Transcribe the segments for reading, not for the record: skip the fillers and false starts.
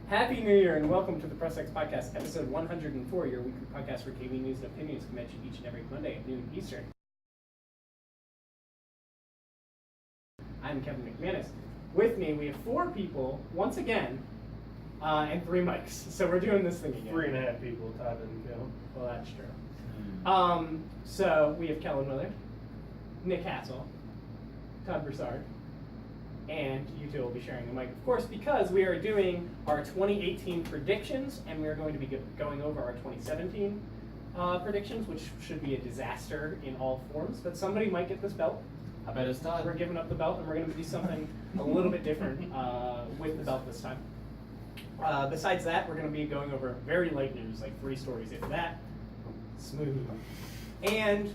Happy New Year and welcome to the Press X Podcast, episode 104, your weekly podcast for gaming news and opinions convention each and every Monday at noon Eastern. I'm Kevin McManus. With me, we have 4 people, once again, and 3 mics. So we're doing this thing again. 3.5 people, Todd didn't count. Well, that's true. So we have Kellen Williard, Nick Hassell, Todd Broussard, and you two will be sharing the mic, of course, because we are doing our 2018 predictions, and we are going to be going over our 2017 predictions, which should be a disaster in all forms. But somebody might get this belt. I bet it's Todd. We're giving up the belt, and we're going to do something a little bit different with the belt this time. Besides that, we're going to be going over very light news, like 3 stories, if that. Smooth. And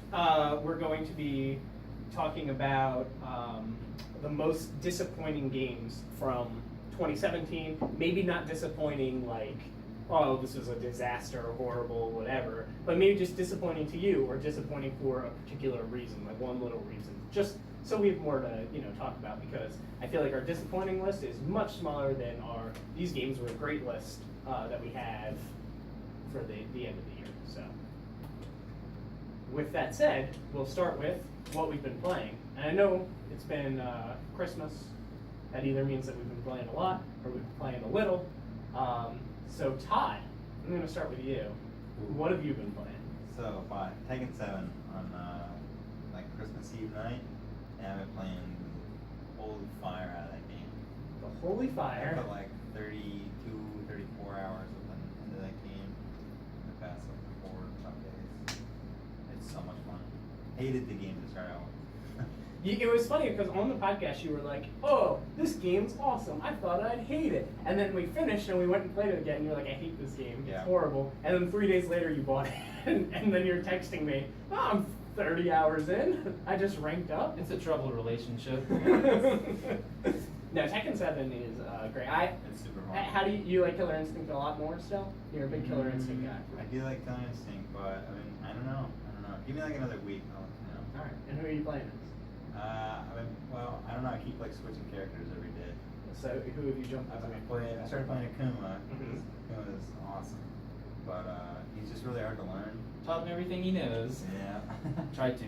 we're going to be talking about the most disappointing games from 2017. Maybe not disappointing like, oh, this is a disaster, horrible, whatever, but maybe just disappointing to you or disappointing for a particular reason, like one little reason. Just so we have more to talk about, because I feel like our disappointing list is much smaller than our these games were a great list that we have for the end of the year. So with that said, we'll start with what we've been playing. And I know it's been Christmas. That either means that we've been playing a lot or we've been playing a little. So Todd, I'm going to start with you. What have you been playing? So, Tekken 7 on like Christmas Eve night, and I've been playing Holy Fire out of that game. The Holy Fire. I put like 32, 34 hours into that game in the past like 4 or 5 days. It's so much fun. Hated the game to start out with. It was funny because on the podcast you were like, oh, this game's awesome. I thought I'd hate it. And then we finished and we went and played it again and you're like, I hate this game. It's horrible. And then 3 days later you bought it. and then you're texting me, oh, I'm 30 hours in. I just ranked up. It's a troubled relationship. No, Tekken 7 is great. It's super fun. How do you like Killer Instinct a lot more still? You're a big Killer Instinct guy. I do like Killer Instinct, but I don't know. Give me like another week. I'll let you know. All right. And who are you playing as? I don't know. I keep like switching characters every day. So who have you jumped I into? started playing Akuma. Mhm. Akuma is awesome, but he's just really hard to learn. Taught him everything he knows. Yeah. Tried to.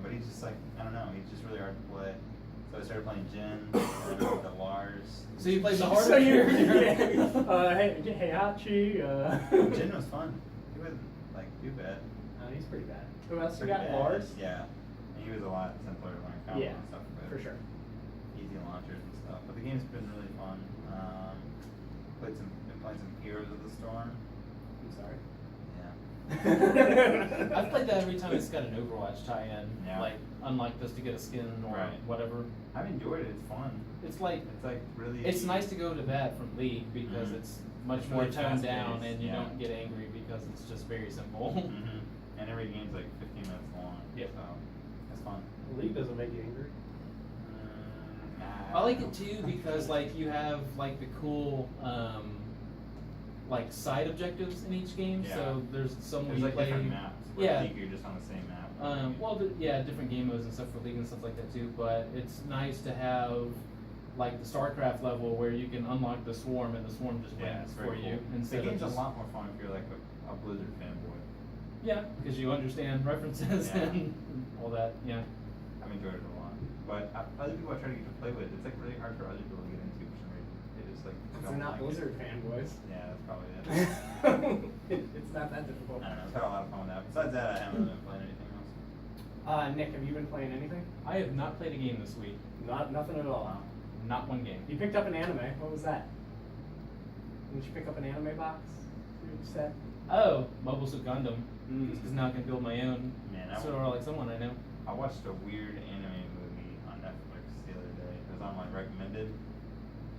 But he's just like, I don't know. He's just really hard to play. So I started playing Jin, the Lars. So you played the harder So you, character. hey, Hachi. Jin was fun. He wasn't like too bad. He's pretty bad. Who else you Pretty got? bad. Lars? Yeah. And he was a lot simpler to learn combo Yeah, and stuff. But for sure. Easy launchers and stuff. But the game's been really fun. Been playing some Heroes of the Storm. I'm sorry. Yeah. I've played that every time it's got an Overwatch tie-in. Yeah. Like, unlike this to get a skin or Right. whatever. I've enjoyed it. It's fun. It's like really. it's nice to go to that from League because it's much It's more really toned down fast-paced, and you yeah. don't get angry because it's just very simple. Mhm. And every game's like 15 minutes long. Yep. So it's fun. The league doesn't make you angry. I like it too because like you have like the cool like side objectives in each game. Yeah. So there's some There's you like play. different maps. Where Yeah. League, you're just on the same map. Different game modes and stuff for League and stuff like that too. But it's nice to have like the StarCraft level where you can unlock the swarm and the swarm just Yeah, wins it's for very you cool. instead The game's of just a lot more fun if you're like a Blizzard fanboy. yeah, because you understand references Yeah. and all that. Yeah. I've enjoyed it a lot. But other people I try to get to play with, it's like really hard for other people to get into for some reason. They just like They're don't not like Blizzard it. fanboys. Yeah, that's probably it. It's not that difficult. I don't know. I've had a lot of fun with that. Besides that, I haven't been playing anything else. Nick, have you been playing anything? I have not played a game this week. Nothing at all. Not one game. You picked up an anime. What was that? Didn't you pick up an anime box? You said. Oh, Mobile Suit Gundam. Because now I can build my own. Man, So or like someone I know. I watched a weird anime movie on Netflix the other day. It was on like recommended,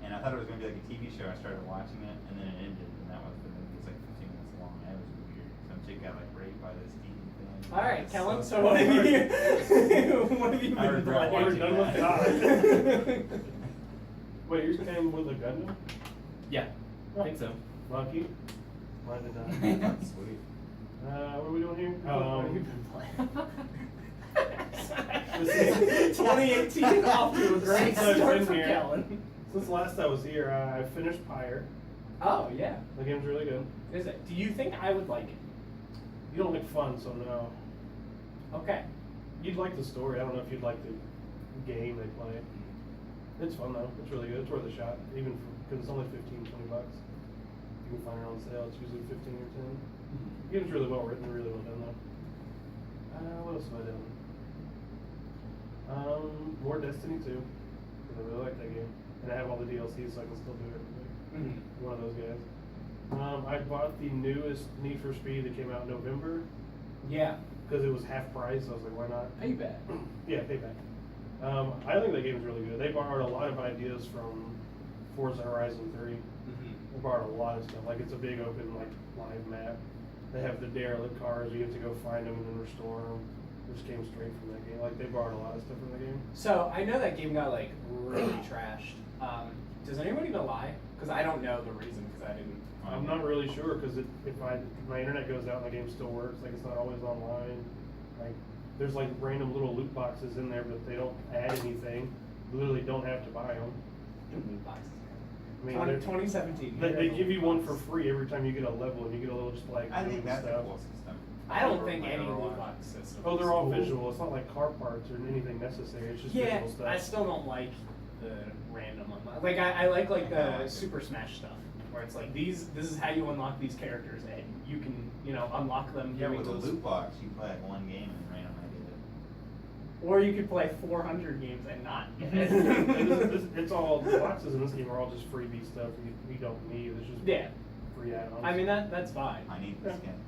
and I thought it was gonna be like a TV show. I started watching it, and then it ended, and that was the movie. It's like 15 minutes long. And it was weird. Some chick got like raped by this demon thing. All right, It's Kellen. So so what have you? hard. What have you I been regret playing? watching done with that. Wait, you're playing with a Gundam? Yeah, I think so. Lucky. Why did I? Sweet. What are we doing here? What have you been playing? This is 2018 off to a great Since I've start been for here. Kellen. Since last I was here, I finished Pyre. Oh yeah, The game's really good. is it? Do you think I would like it? You don't like fun, so no. Okay. You'd like the story. I don't know if you'd like the game they play. It's fun though. It's really good. It's worth a shot, even because it's only $15, $20. You can find it on sale. It's usually 15 or 10. The game's really well written, really well done though. What else have I done? More Destiny 2, because I really like that game, and I have all the DLCs, so I can still do everything. Mm-hmm. One of those guys. I bought the newest Need for Speed that came out in November Yeah. because it was half price. I was like, why not? Payback. Yeah, Payback. I think that game's really good. They borrowed a lot of ideas from Forza Horizon 3. Mm-hmm. They borrowed a lot of stuff. Like, it's a big open, like, live map. They have the derelict cars. You have to go find them and then restore them. This came straight from that game. Like, they borrowed a lot of stuff from the game. So I know that game got like really trashed. Does anybody know why? Because I don't know the reason. Because I didn't. I'm not really sure because if my internet goes out and the game still works, like it's not always online. Like there's like random little loot boxes in there, but they don't add anything. You literally don't have to buy them. Loot boxes. I mean, 2017. they give you one for free every time you get a level, and you get a little just like I think that's a stuff. cool system. I don't Over think my any other loot one. box system. Oh, they're is all cool. visual. It's not like car parts or anything necessary. It's just Yeah, visual stuff. I still don't like the random unlock. Like I like I the like it. Super Smash stuff, where it's like this is how you unlock these characters, and you can unlock them. Yeah, doing with a those- loot box, you play like one game and randomly get it. Or you could play 400 games and not get it. It's all the boxes in this game are all just freebie stuff you don't need. It's just Yeah. free add-ons. I mean that's fine. I need the skins.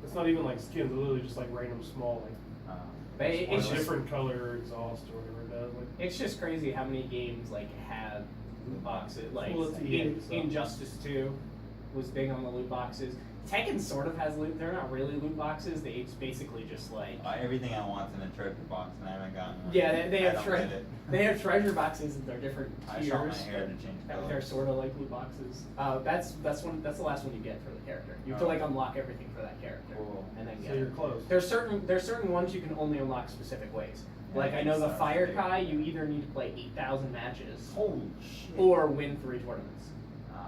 It's not even like skins. It's literally just like random small like But a it's just different color exhaust or whatever it does. Like, it's just crazy how many games like have loot boxes. Like Well, it's EA, so. Injustice 2 was big on the loot boxes. Tekken sort of has loot. They're not really loot boxes. It's basically just like Everything I want's in a treasure box, and I haven't gotten one. yeah, they I have don't get it. they have treasure boxes and they're different I tiers. shot my hair to change They're colors. sort of like loot boxes. That's the last one you get for the character. You have to Oh. like unlock everything for that character, Cool. and then so get you're it. close. There's certain ones you can only unlock specific ways. Yeah, Like I know the so Fire big. Kai, you either need to play 8,000 matches Holy shit. or win 3 tournaments. Ah.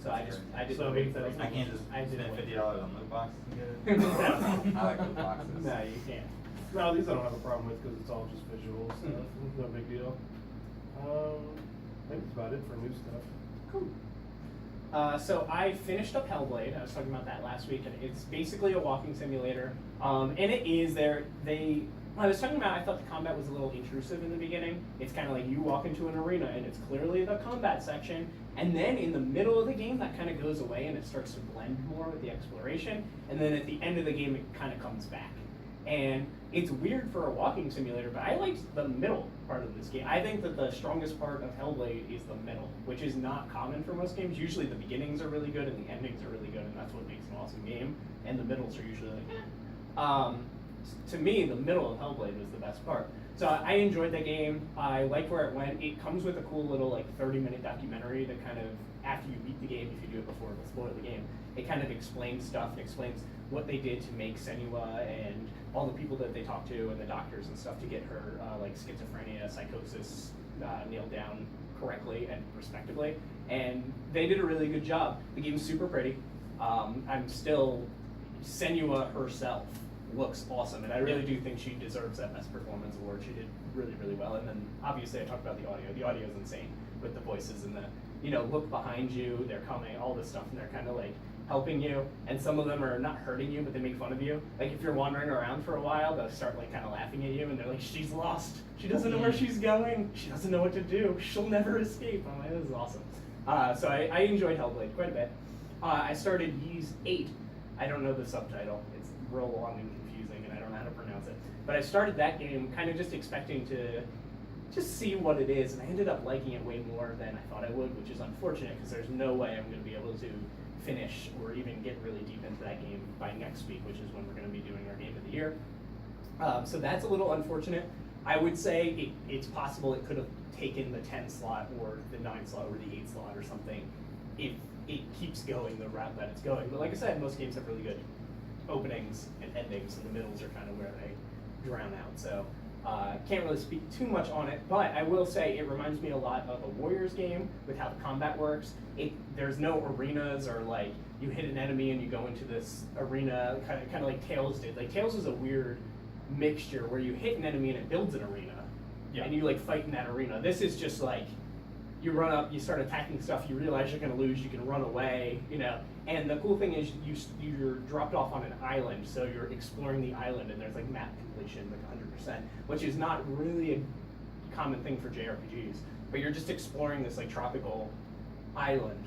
So I did So the 8,000. I can't just I did spend win. $50 on loot boxes and get it. I like loot boxes. No, you can't. No, these I don't have a problem with because it's all just visual stuff. Mhm. No big deal. I think that's about it for new stuff. Cool. So I finished up Hellblade. I was talking about that last week, and it's basically a walking simulator. And it is there. When I was talking about, I thought the combat was a little intrusive in the beginning. It's kind of like you walk into an arena, and it's clearly the combat section. And then in the middle of the game, that kind of goes away, and it starts to blend more with the exploration. And then at the end of the game, it kind of comes back. And it's weird for a walking simulator, but I liked the middle part of this game. I think that the strongest part of Hellblade is the middle, which is not common for most games. Usually the beginnings are really good and the endings are really good, and that's what makes an awesome game. And the middles are usually like, eh. To me, the middle of Hellblade was the best part. So I enjoyed the game. I liked where it went. It comes with a cool little 30-minute documentary that kind of, after you beat the game, if you do it before it'll spoil the game, it kind of explains stuff and explains what they did to make Senua and all the people that they talked to and the doctors and stuff to get her schizophrenia, psychosis nailed down correctly and respectively. And they did a really good job. The game's super pretty. Senua herself looks awesome, and I really do think she deserves that Best Performance award. She did really, really well. And then obviously I talked about the audio. The audio is insane with the voices and the, look behind you, they're coming, all this stuff, and they're kind of like helping you. And some of them are not hurting you, but they make fun of you. Like if you're wandering around for a while, they'll start kind of laughing at you, and they're like, she's lost. She doesn't know where she's going. She doesn't know what to do. She'll never escape. I'm like, this is awesome. So I enjoyed Hellblade quite a bit. I started Ys 8. I don't know the subtitle. It's real long and confusing, and I don't know how to pronounce it. But I started that game kind of just expecting to just see what it is, and I ended up liking it way more than I thought I would, which is unfortunate because there's no way I'm going to be able to finish or even get really deep into that game by next week, which is when we're going to be doing our game of the year. So that's a little unfortunate. I would say it's possible it could have taken the 10 slot or the 9 slot or the 8 slot or something if it keeps going the route that it's going. But like I said, most games have really good openings and endings, and the middles are kind of where they drown out. So Can't really speak too much on it, but I will say it reminds me a lot of a Warriors game with how the combat works. There's no arenas or like you hit an enemy and you go into this arena, kind of like Tales did. Like Tales is a weird mixture where you hit an enemy and it builds an arena, and you like fight in that arena. This is just like you run up, you start attacking stuff, you realize you're going to lose, you can run away, you know. And the cool thing is you're dropped off on an island, so you're exploring the island, and there's like map completion, like 100%, which is not really a common thing for JRPGs. But you're just exploring this like tropical island,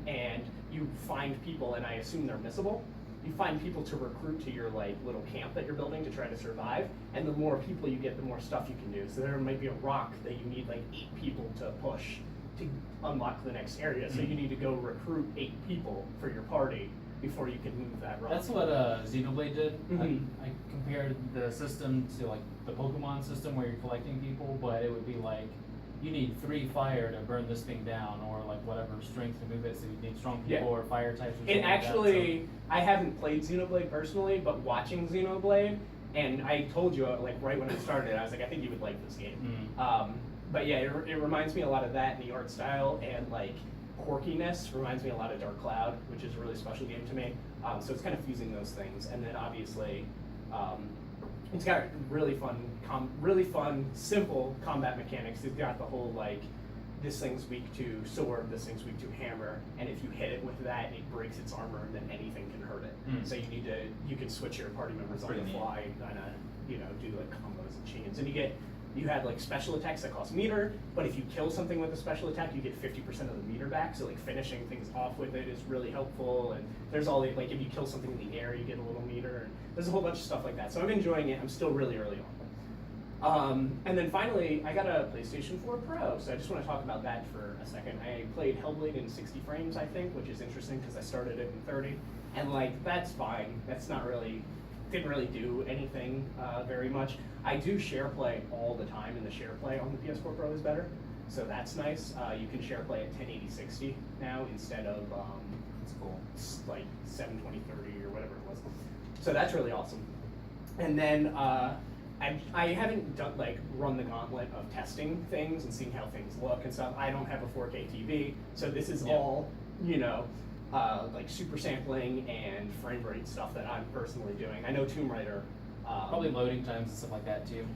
and you find people, and I assume they're missable. You find people to recruit to your like little camp that you're building to try to survive, and the more people you get, the more stuff you can do. So there might be a rock that you need like 8 people to push to unlock the next area. So you need to go recruit 8 people for your party before you can move that rock. That's what Xenoblade did. Mhm. I compared the system to like the Pokemon system where you're collecting people, but it would be like you need 3 fire to burn this thing down, or like whatever strength to move it. So you need strong people or fire types. Or something It actually, like I haven't played Xenoblade personally, but watching Xenoblade, and I told you like right when I started, I was like, I think you would like this game. But yeah, it reminds me a lot of that in the art style, and like quirkiness reminds me a lot of Dark Cloud, which is a really special game to me. So it's kind of fusing those things, and then obviously, it's got really fun, simple combat mechanics. It's got the whole like, this thing's weak to sword, this thing's weak to hammer, and if you hit it with that, it breaks its armor, and then anything can hurt it. So you can switch your party members on the fly, and kind of do like combos and chains, and you had like special attacks that cost meter, but if you kill something with a special attack, you get 50% of the meter back. So like finishing things off with it is really helpful. And there's all the, like if you kill something in the air, you get a little meter. And there's a whole bunch of stuff like that. So I'm enjoying it. I'm still really early on. And then finally, I got a PlayStation 4 Pro. So I just want to talk about that for a second. I played Hellblade in 60 frames, I think, which is interesting because I started it in 30. And like, that's fine. That's not really, didn't really do anything very much. I do share play all the time, and the share play on the PS4 Pro is better. So that's nice. You can share play at 1080-60 now instead of That's cool. like 720-30 or whatever it was. So that's really awesome. And then I haven't done like run the gauntlet of testing things and seeing how things look and stuff. I don't have a 4K TV, so this is all like super sampling and frame rate stuff that I'm personally doing. I know Tomb Raider. probably loading times and stuff like that too.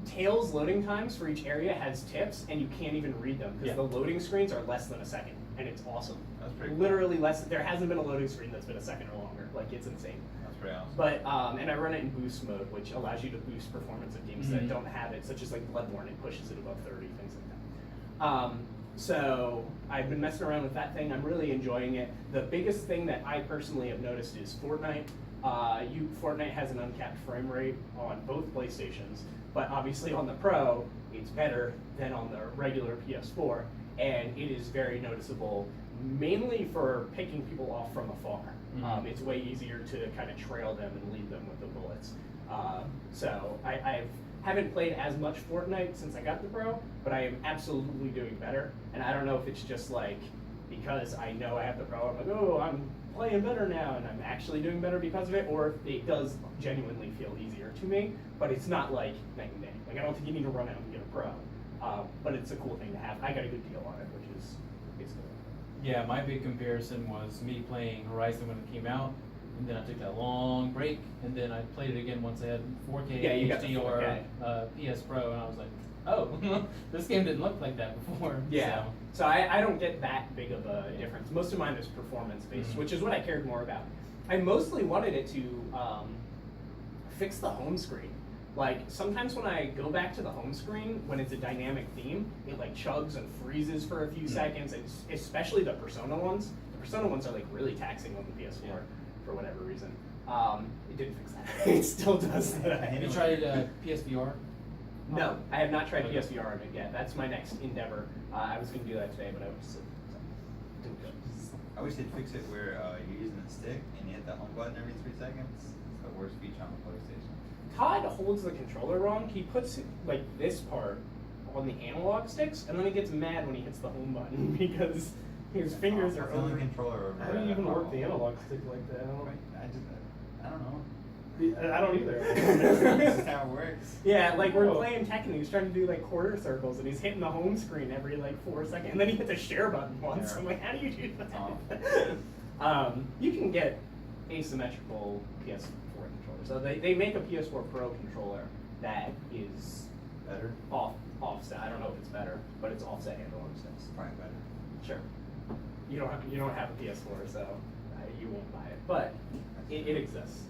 Tales loading times for each area has tips, and you can't even read them because the loading screens are less than a second, and it's awesome. That's pretty cool. Literally less. There hasn't been a loading screen that's been a second or longer. Like, it's insane. That's pretty awesome. But and I run it in boost mode, which allows you to boost performance of games that don't have it, such as like Bloodborne. It pushes it above 30, things like that. So I've been messing around with that thing. I'm really enjoying it. The biggest thing that I personally have noticed is Fortnite. Fortnite has an uncapped frame rate on both PlayStations, but obviously on the Pro, it's better than on the regular PS4, and it is very noticeable, mainly for picking people off from afar. It's way easier to kind of trail them and lead them with the bullets. So I haven't played as much Fortnite since I got the Pro, but I am absolutely doing better, and I don't know if it's just like, because I know I have the Pro, I'm like, oh, I'm playing better now, and I'm actually doing better because of it, or if it does genuinely feel easier to me, but it's not like night and day. Like, I don't think you need to run out and get a Pro, but it's a cool thing to have. I got a good deal on it, which is cool. Yeah, my big comparison was me playing Horizon when it came out, and then I took that long break, and then I played it again once I had 4K Yeah, you got HD the or 4K. PS Pro, and I was like, oh, this game didn't look like that before. Yeah. So I don't get that big of a difference. Most of mine is performance-based, which is what I cared more about. I mostly wanted it to fix the home screen. Like, sometimes when I go back to the home screen, when it's a dynamic theme, it like chugs and freezes for a few seconds, and especially the Persona ones. The Persona ones are like really taxing on the PS4 for whatever reason. It didn't fix that. It still does that. Have you tried PSVR? No, I have not tried PSVR on it yet. That's my next endeavor. I was going to do that today, but I was sick, so didn't go. I wish they'd fix it where you're using the stick and you hit the home button every 3 seconds. It's the worst feature on the PlayStation. Todd holds the controller wrong. He puts like this part on the analog sticks, and then he gets mad when he hits the home button because his fingers are It's the only over. controller over How do you even work the analog stick like that? I don't know. I don't either. This is how it works. Yeah, like we're Oh. playing Tekken and he's trying to do like quarter circles and he's hitting the home screen every like 4 seconds and then he hits a share button once. Yeah. I'm like, how do you do that? Awful. You can get asymmetrical PS4 controllers. So they make a PS4 Pro controller that is Better? offset. I don't know if it's better, but it's offset analog sticks. Probably better. Sure. You don't have a PS4, so you won't buy it, but it exists.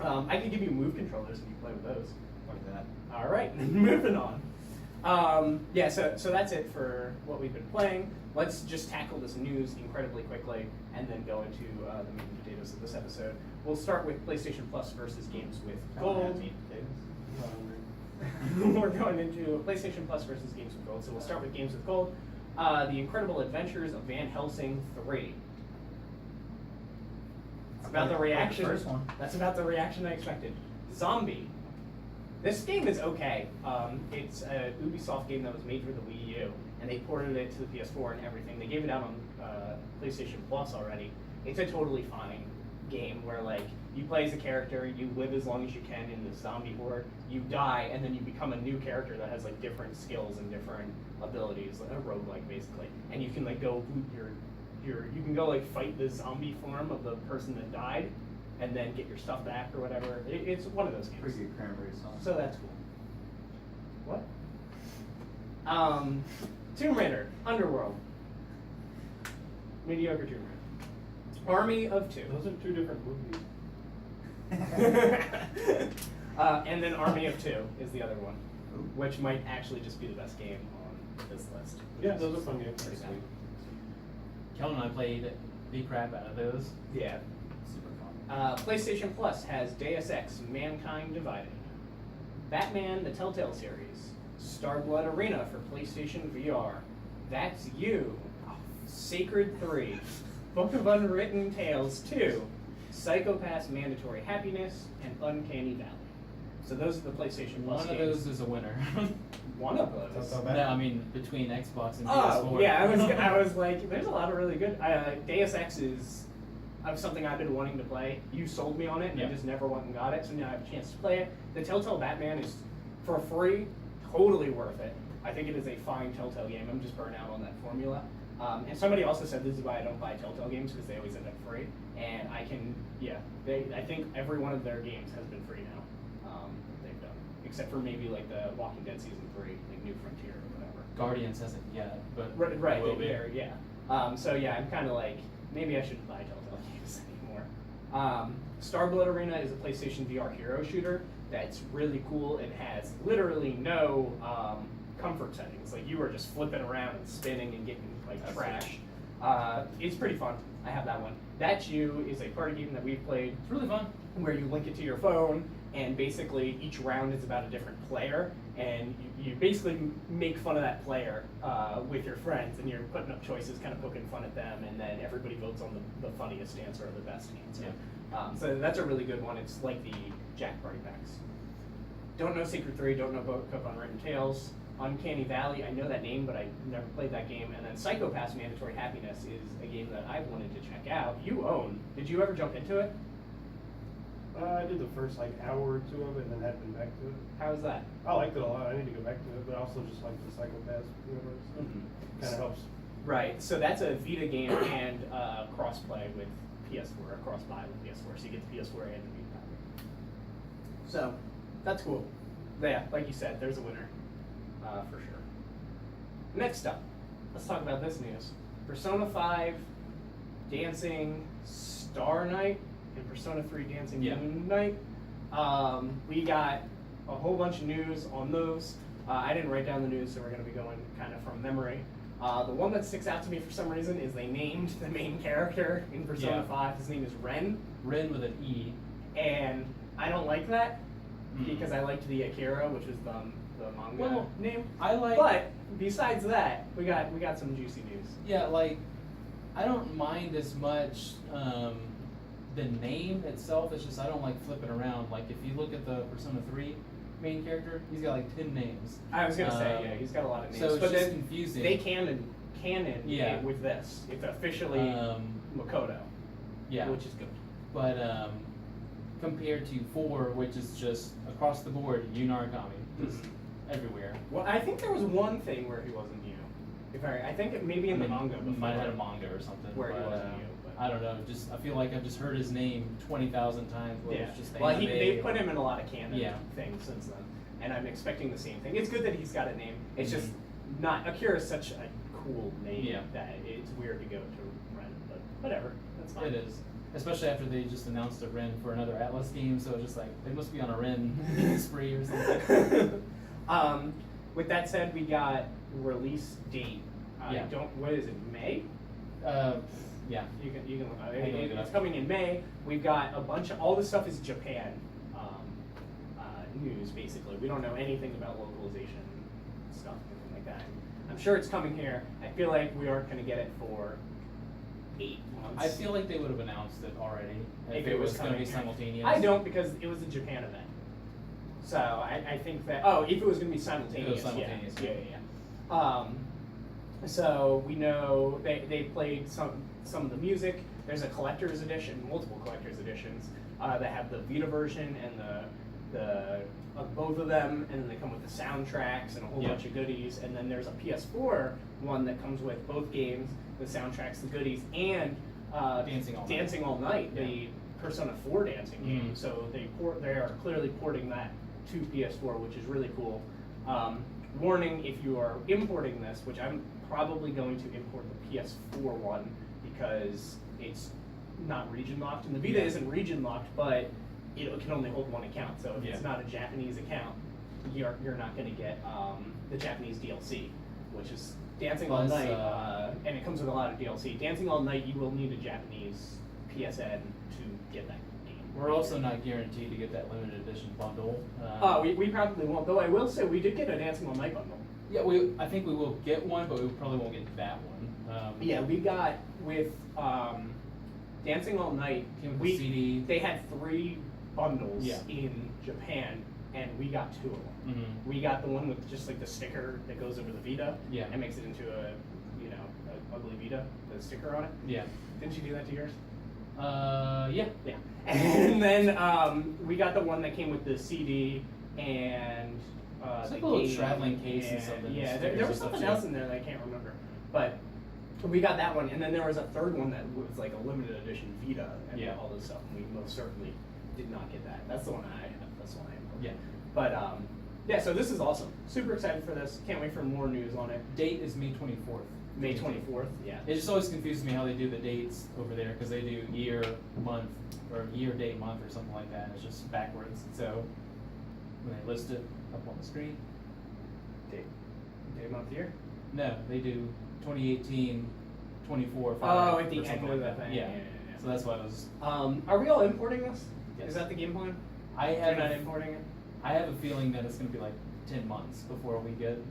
I can give you Move controllers if you play with those. Like that. All right, moving on. Yeah, so that's it for what we've been playing. Let's just tackle this news incredibly quickly and then go into the meat and potatoes of this episode. We'll start with PlayStation Plus versus games with gold. Meat potatoes. We're going into PlayStation Plus versus games with gold. So we'll start with games with gold. The Incredible Adventures of Van Helsing 3. That's about the reaction. first one. That's about the reaction I expected. Zombie. This game is okay. It's a Ubisoft game that was made for the Wii U, and they ported it to the PS4 and everything. They gave it out on PlayStation Plus already. It's a totally fine game where like you play as a character, you live as long as you can in the zombie horde, you die, and then you become a new character that has like different skills and different abilities, like a roguelike basically. And you can like go loot you can go like fight the zombie form of the person that died, and then get your stuff back or whatever. It's one of those games. Pretty good cranberry sauce. So that's cool. What? Tomb Raider, Underworld. Mediocre Tomb Raider. Army of Two. Those are two different movies. And then Army of Two is the other one, Ooh. which might actually just be the best game on this list. Yeah, those are fun games. Pretty bad. Kellen and I played the crap out of those. Yeah. Super fun. PlayStation Plus has Deus Ex: Mankind Divided, Batman: The Telltale Series, Starblood Arena for PlayStation VR, That's You, Sacred 3, Book of Unwritten Tales 2, Psychopath's Mandatory Happiness, and Uncanny Valley. So those are the PlayStation Plus One of games. those is a winner. One of those. That's No, I mean between Xbox and PS4. Oh, yeah, I was like, there's a lot of really good. Deus Ex is something I've been wanting to play. You sold me on it, and I Yeah. just never went and got it, so now I have a chance to play it. The Telltale Batman is, for free, totally worth it. I think it is a fine Telltale game. I'm just burnt out on that formula. And somebody also said this is why I don't buy Telltale games, because they always end up free. And I think every one of their games has been free now. They've done, except for maybe like the Walking Dead season 3, like New Frontier or whatever. Guardians hasn't yet, but Right, it will be. there, yeah. So yeah, I'm kind of like, maybe I shouldn't buy Telltale games anymore. Starblood Arena is a PlayStation VR hero shooter that's really cool. It has literally no comfort settings. Like you are just flipping around and spinning and getting like That's trash. It's pretty fun. I have that one. That's You is a party game that we've played It's really fun. where you link it to your phone, and basically each round is about a different player, and you basically make fun of that player with your friends, and you're putting up choices, kind of poking fun at them, and then everybody votes on the funniest answer or the best answer. So that's a really good one. It's like the Jack Party Packs. Don't know Secret 3, don't know Book of Unwritten Tales. Uncanny Valley, I know that name, but I never played that game. And then Psychopath's Mandatory Happiness is a game that I've wanted to check out. You own. Did you ever jump into it? I did the first like hour or two of it and then hadn't been back to it. How was that? I liked it a lot. I need to go back to it, but I also just like the Psychopaths universe. Kind of helps. Right, so that's a Vita game and cross-play with PS4, or cross-buy with PS4, so you get the PS4 and the Vita copy. So, that's cool. But yeah, like you said, there's a winner, for sure. Next up, let's talk about this news. Persona 5 Dancing Star Night and Persona 3 Dancing Yeah. Moon Night. We got a whole bunch of news on those. I didn't write down the news, so we're going to be going kind of from memory. The one that sticks out to me for some reason is they named the main character in Persona Yeah. 5. His name is Ren, Ren with an E. and I don't like that because I liked the Akira, which was the manga Well, name. I like. But besides that, we got some juicy news. Yeah, like I don't mind as much the name itself. It's just I don't like flipping around. Like if you look at the Persona 3 main character, he's got like 10 names. I was gonna say, yeah, he's got a lot of names. So it's but just then confusing. they canon Yeah. it with this. It's officially Makoto, Yeah. which is good. But compared to 4, which is just across the board, Unaragami, just everywhere. Well, I think there was one thing where he wasn't you. If I think it maybe in the manga before. Might have had a manga or something. Where he but, wasn't you. But. I don't know. Just I feel like I've just heard his name 20,000 times. Where Yeah. it's just Well, anime, they've put him in a lot of canon Yeah. things since then, and I'm expecting the same thing. It's good that he's got a name. It's just Mhm. not Akira is such a cool name Yeah. that it's weird to go to Ren, but whatever. That's fine. It is. Especially after they just announced a Ren for another Atlas game, so it's just like they must be on a Ren spree or something. With that said, we got release date. Yeah. What is it? May? Yeah. You can look at I can look it. it It's up. coming in May. We've got a bunch of all this stuff is Japan news basically. We don't know anything about localization stuff, anything like that. I'm sure it's coming here. I feel like we aren't going to get it for 8 months. I feel like they would have announced it already if it was going to be simultaneous. I don't, because it was a Japan event. So I think that if it was going to be simultaneous, simultaneous, yeah. So we know they played some of the music. There's a collector's edition, multiple collector's editions that have the Vita version and the of both of them, and then they come with the soundtracks and a whole Yeah. bunch of goodies. And then there's a PS4 one that comes with both games, the soundtracks, the goodies, and Dancing All Night, Yeah. the Persona 4 dancing game. Mhm. So they are clearly porting that to PS4, which is really cool. Warning, if you are importing this, which I'm probably going to import the PS4 one because it's not region locked, and the Vita Yeah. isn't region locked, but it can only hold one account. So if Yeah. it's not a Japanese account, you're not going to get the Japanese DLC, which is Dancing All Plus, Night, and it comes with a lot of DLC. Dancing All Night, you will need a Japanese PSN to get that game. We're also not guaranteed to get that limited edition bundle. We probably won't. Though I will say we did get a Dancing All Night bundle. Yeah, I think we will get one, but we probably won't get that one. Yeah, we got with Dancing All Night. Came with the CD. They had 3 bundles Yeah. in Japan, and we got 2 of them. Mm-hmm. We got the one with just like the sticker that goes over the Vita, Yeah. and makes it into a ugly Vita, the sticker on it. Yeah. Didn't you do that to yours? Yeah. Yeah. And then we got the one that came with the CD and It's the like a little game traveling case and something. Yeah, Stickers there and was stuff, something yeah. else in there that I can't remember, but we got that one, and then there was a third one that was like a limited edition Vita and Yeah. all this stuff. And we most certainly did not get that. That's the one I have. That's the one I have. Yeah. But yeah, so this is awesome. Super excited for this. Can't wait for more news on it. Date is May 24th. May 24th. Yeah. It just always confuses me how they do the dates over there because they do year, month, or year, date, month, or something like that. And it's just backwards. So when they list it up on the screen, Day, month, year. no, they do 2018, 24, 5. Oh, at the or something end of like the that. thing. Yeah. Yeah. So that's why I was. Are we all importing this? Yes. Is that the game plan? I You're have not a, importing it? I have a feeling that it's going to be like 10 months before we get.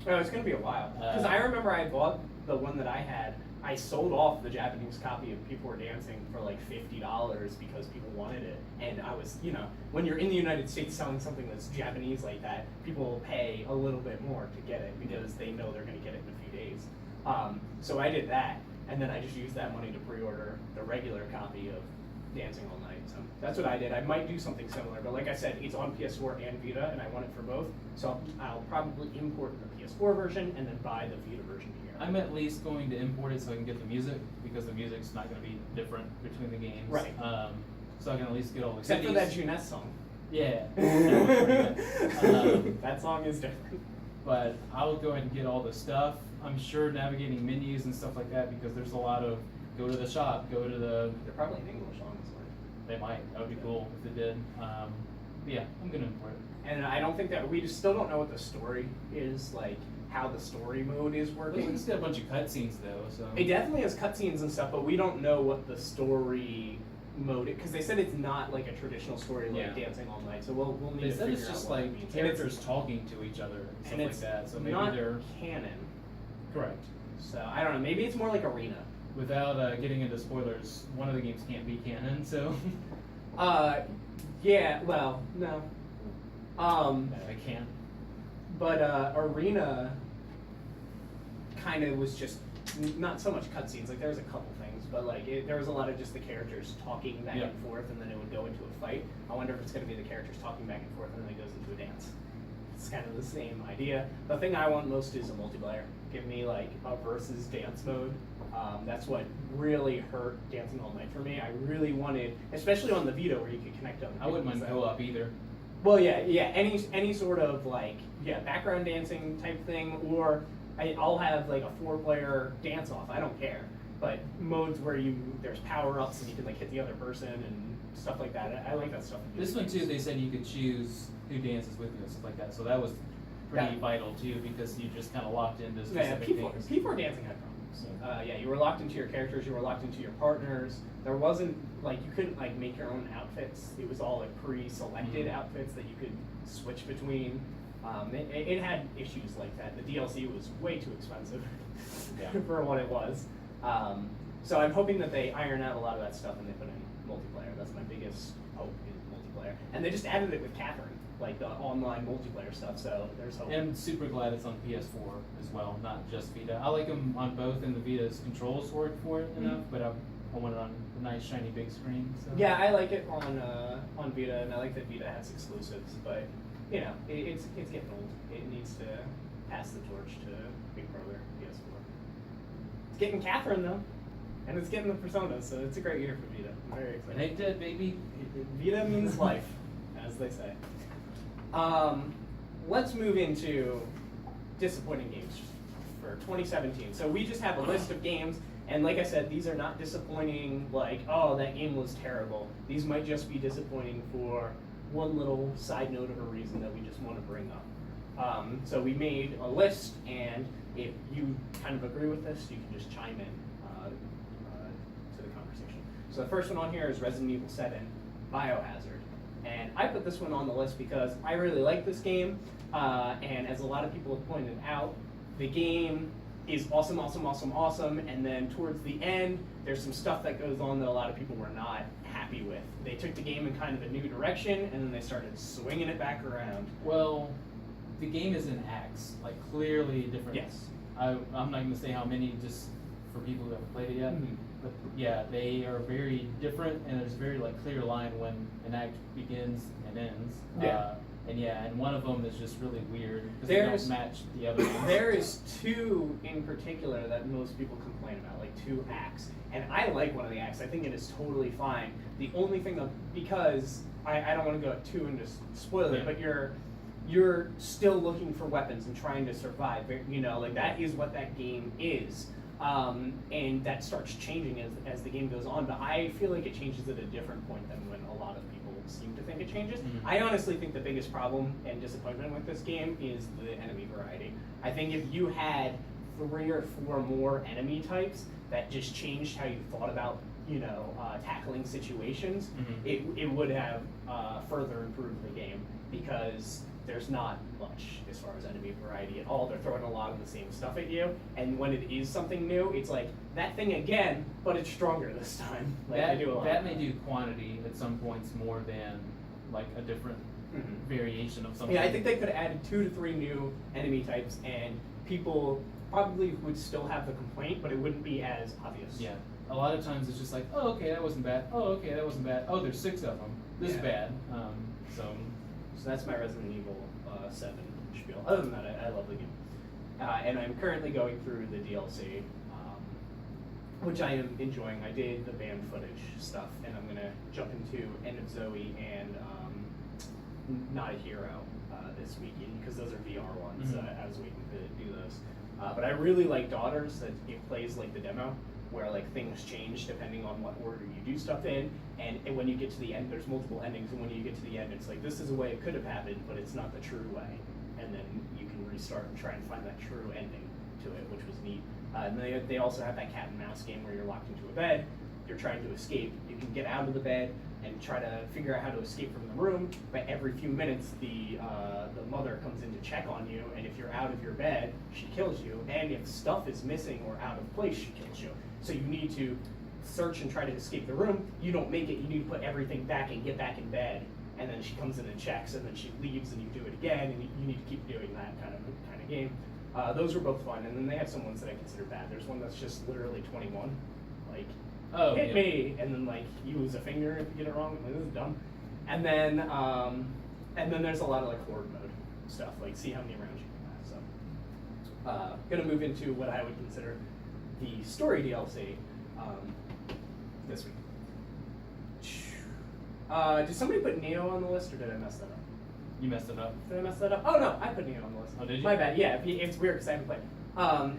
Oh, it's gonna be a while. Because I remember I bought the one that I had. I sold off the Japanese copy of People Were Dancing for like $50 because people wanted it. And I was, when you're in the United States selling something that's Japanese like that, people will pay a little bit more to get it because they know they're gonna get it in a few days. So I did that, and then I just used that money to pre-order the regular copy of Dancing All Night. So that's what I did. I might do something similar, but like I said, it's on PS4 and Vita, and I want it for both. So I'll probably import the PS4 version and then buy the Vita version here. I'm at least going to import it so I can get the music because the music's not going to be different between the games. Right. So I can at least get all the Except for goodies. that Juness song. Yeah. That was pretty good. That song is different. But I'll go ahead and get all the stuff. I'm sure navigating menus and stuff like that because there's a lot of go to the shop, go to the. They're probably in English, honestly. They might. That would be cool if they did. But yeah, I'm gonna import it. And I don't think that we just still don't know what the story is, like how the story mode is working. It's got a bunch of cutscenes though, so. It definitely has cutscenes and stuff, but we don't know what the story mode, because they said it's not like a traditional story like Yeah. Dancing All Night. So we'll need They to said figure it's out just what like it means. characters talking to each other and stuff and like it's that. So maybe not they're canon. correct. So I don't know. Maybe it's more like Arena. Without getting into spoilers, one of the games can't be canon, so. Yeah. Well, no. No, I can't. But Arena kind of was just not so much cutscenes. Like there was a couple things, but like there was a lot of just the characters talking back and forth, and then it would go into a fight. I wonder if it's going to be the characters talking back and forth, and then it goes into a dance. It's kind of the same idea. The thing I want most is a multiplayer. Give me like a versus dance mode. That's what really hurt Dancing All Night for me. I really wanted, especially on the Vita where you could connect them. I wouldn't mind co-op either. Well, yeah, any sort of like background dancing type thing, or I'll have like a 4-player dance off. I don't care, but modes where there's power ups and you can like hit the other person and stuff like that. I like that stuff. This one too, they said you could choose who dances with you and stuff like that. So that was pretty vital too, because you just kind of locked into specific things. People dancing had problems. You were locked into your characters. You were locked into your partners. There wasn't like you couldn't like make your own outfits. It was all like pre-selected outfits that you could switch between. It had issues like that. The DLC was way too expensive for what it was. So I'm hoping that they iron out a lot of that stuff and they put in multiplayer. That's my biggest hope is multiplayer. And they just added it with Catherine, like the online multiplayer stuff. So there's hope. I'm super glad it's on PS4 as well, not just Vita. I like them on both, and the Vita's controls work for it enough, but I want it on a nice shiny big screen. So. Yeah, I like it on Vita, and I like that Vita has exclusives, but you know, it's getting old. It needs to pass the torch to Big Brother PS4. It's getting Catherine though, and it's getting the Persona, so it's a great year for Vita. I'm very excited. It ain't dead, baby. Vita means life, as they say. Let's move into disappointing games for 2017. So we just have a list of games, and like I said, these are not disappointing like, oh, that game was terrible. These might just be disappointing for one little side note of a reason that we just want to bring up. So we made a list, and if you kind of agree with this, you can just chime in to the conversation. So the first one on here is Resident Evil 7 Biohazard. And I put this one on the list because I really like this game, and as a lot of people have pointed out, the game is awesome, and then towards the end, there's some stuff that goes on that a lot of people were not happy with. They took the game in kind of a new direction, and then they started swinging it back around. Well, the game is in acts, like clearly different. Yes. I'm not going to say how many, just for people who haven't played it yet. Mm-hmm. But yeah, they are very different, and there's a very like clear line when an act begins and ends. Yeah. And one of them is just really weird because they There's- don't match the other ones. There is two in particular that most people complain about, like 2 acts. And I like one of the acts. I think it is totally fine. The only thing, because I don't want to go too into spoil it, but you're still looking for weapons and trying to survive. You know, like that is what that game is. And that starts changing as the game goes on. But I feel like it changes at a different point than when a lot of people seem to think it changes. Mm-hmm. I honestly think the biggest problem and disappointment with this game is the enemy variety. I think if you had 3 or 4 more enemy types that just changed how you thought about, tackling situations, it would have further improved the game, because there's not much as far as enemy variety at all. They're throwing a lot of the same stuff at you, and when it is something new, it's like that thing again, but it's stronger this time. Like that, they do a lot. that may do quantity at some points more than like a different variation of something. Yeah, I think they could have added 2 to 3 new enemy types, and people probably would still have the complaint, but it wouldn't be as obvious. Yeah. A lot of times it's just like, oh, okay, that wasn't bad. Oh, okay, that wasn't bad. Oh, there's 6 of them. This is bad. So that's my Resident Evil 7 spiel. Other than that, I love the game. And I'm currently going through the DLC, which I am enjoying. I did the banned footage stuff, and I'm going to jump into End of Zoe and Not a Hero this weekend, because those are VR ones. I was waiting to do those. But I really like Daughters, that it plays like the demo, where like things change depending on what order you do stuff in, and when you get to the end, there's multiple endings, and when you get to the end, it's like, this is a way it could have happened, but it's not the true way, and then you can restart and try and find that true ending to it, which was neat. And they also have that cat and mouse game where you're locked into a bed, you're trying to escape, you can get out of the bed and try to figure out how to escape from the room, but every few minutes the mother comes in to check on you, and if you're out of your bed, she kills you, and if stuff is missing or out of place, she kills you. So you need to search and try to escape the room. You don't make it, you need to put everything back and get back in bed, and then she comes in and checks, and then she leaves, and you do it again, and you need to keep doing that kind of game. Those were both fun, and then they have some ones that I consider bad. There's one that's just literally 21. Like, Oh, hit yeah. me, and then like use a finger if you get it wrong. Like, this is dumb. And then there's a lot of like horde mode stuff, like see how many rounds you can last. So, gonna move into what I would consider the story DLC this week. Did somebody put Neo on the list, or did I mess that up? You messed it up. Did I mess that up? Oh no, I put Neo on the list. Oh, did you? My bad. Yeah, it's weird because I haven't played.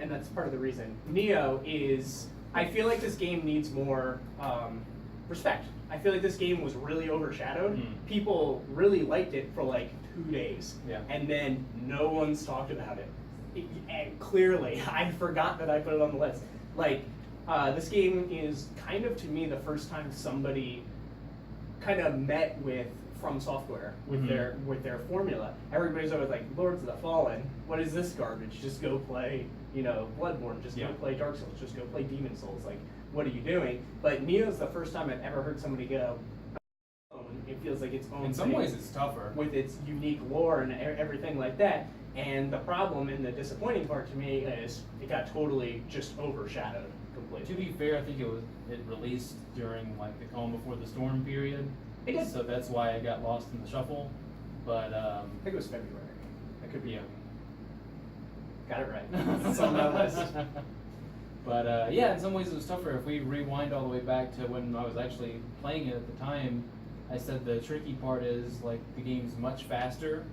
And that's part of the reason. Neo is. I feel like this game needs more respect. I feel like this game was really overshadowed. Mm. People really liked it for like 2 days, Yeah. and then no one's talked about it. And clearly, I forgot that I put it on the list. Like, this game is kind of, to me, the first time somebody kind of met with From Software with Mhm. their formula. Everybody's always like, Lords of the Fallen, what is this garbage? Just go play, Bloodborne, just Yeah. go play Dark Souls, just go play Demon Souls. Like, what are you doing? But Neo's the first time I've ever heard somebody go, it feels like its own In some thing ways, it's tougher. with its unique lore and everything like that. And the problem and the disappointing part to me is it got totally just overshadowed completely. To be fair, I think it released during like the calm before the storm period. It did. So that's why I got lost in the shuffle. But I think it was February. I could be yeah. Got it right. It's on my list. But yeah, in some ways it was tougher. If we rewind all the way back to when I was actually playing it at the time, I said the tricky part is like the game's much faster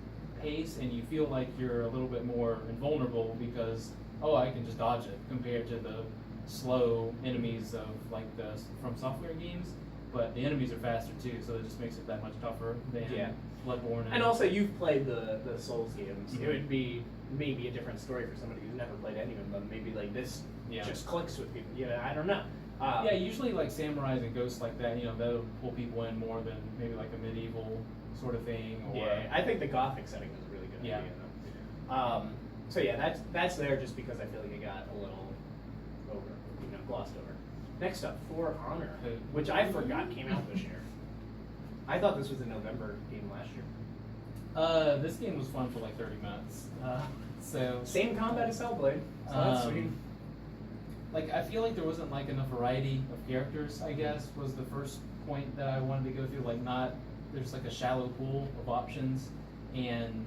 pace, and you feel like you're a little bit more invulnerable because I can just dodge it compared to the slow enemies of like the From Software games. But the enemies are faster too, so it just makes it that much tougher than Yeah. Bloodborne. And also, you've played the Souls games. Mhm. It would be maybe a different story for somebody who's never played any of them. Maybe like this Yeah. just clicks with people. I don't know. Yeah, usually like samurais and ghosts like that, that'll pull people in more than maybe like a medieval sort of thing. Or Yeah, I think the Gothic setting was a really good Yeah. idea, though. So yeah, that's there just because I feel like it got a little glossed over. Next up, For Honor, which I forgot came out this year. I thought this was a November game last year. This game was fun for like 30 minutes. So Same combat as Hellblade, so that's sweet. Like I feel like there wasn't like enough variety of characters, I guess, was the first point that I wanted to go through. Like there's like a shallow pool of options, and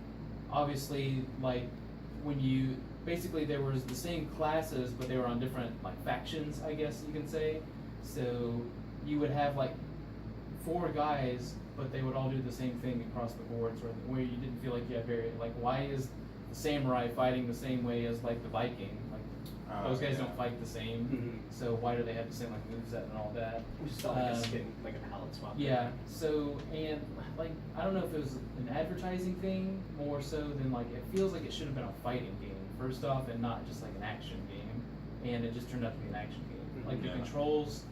obviously like basically there was the same classes, but they were on different like factions, I guess you can say. So you would have like 4 guys, but they would all do the same thing across the board, sort of, where you didn't feel like you had like why is the samurai fighting the same way as like the Viking? Like those guys don't fight the same, so why do they have the same like moveset and all that? We just felt like a skin, like a palette swap. Yeah. So and like I don't know if it was an advertising thing more so than like it feels like it should have been a fighting game first off and not just like an action game, and it just turned out to be an action game. Like the controls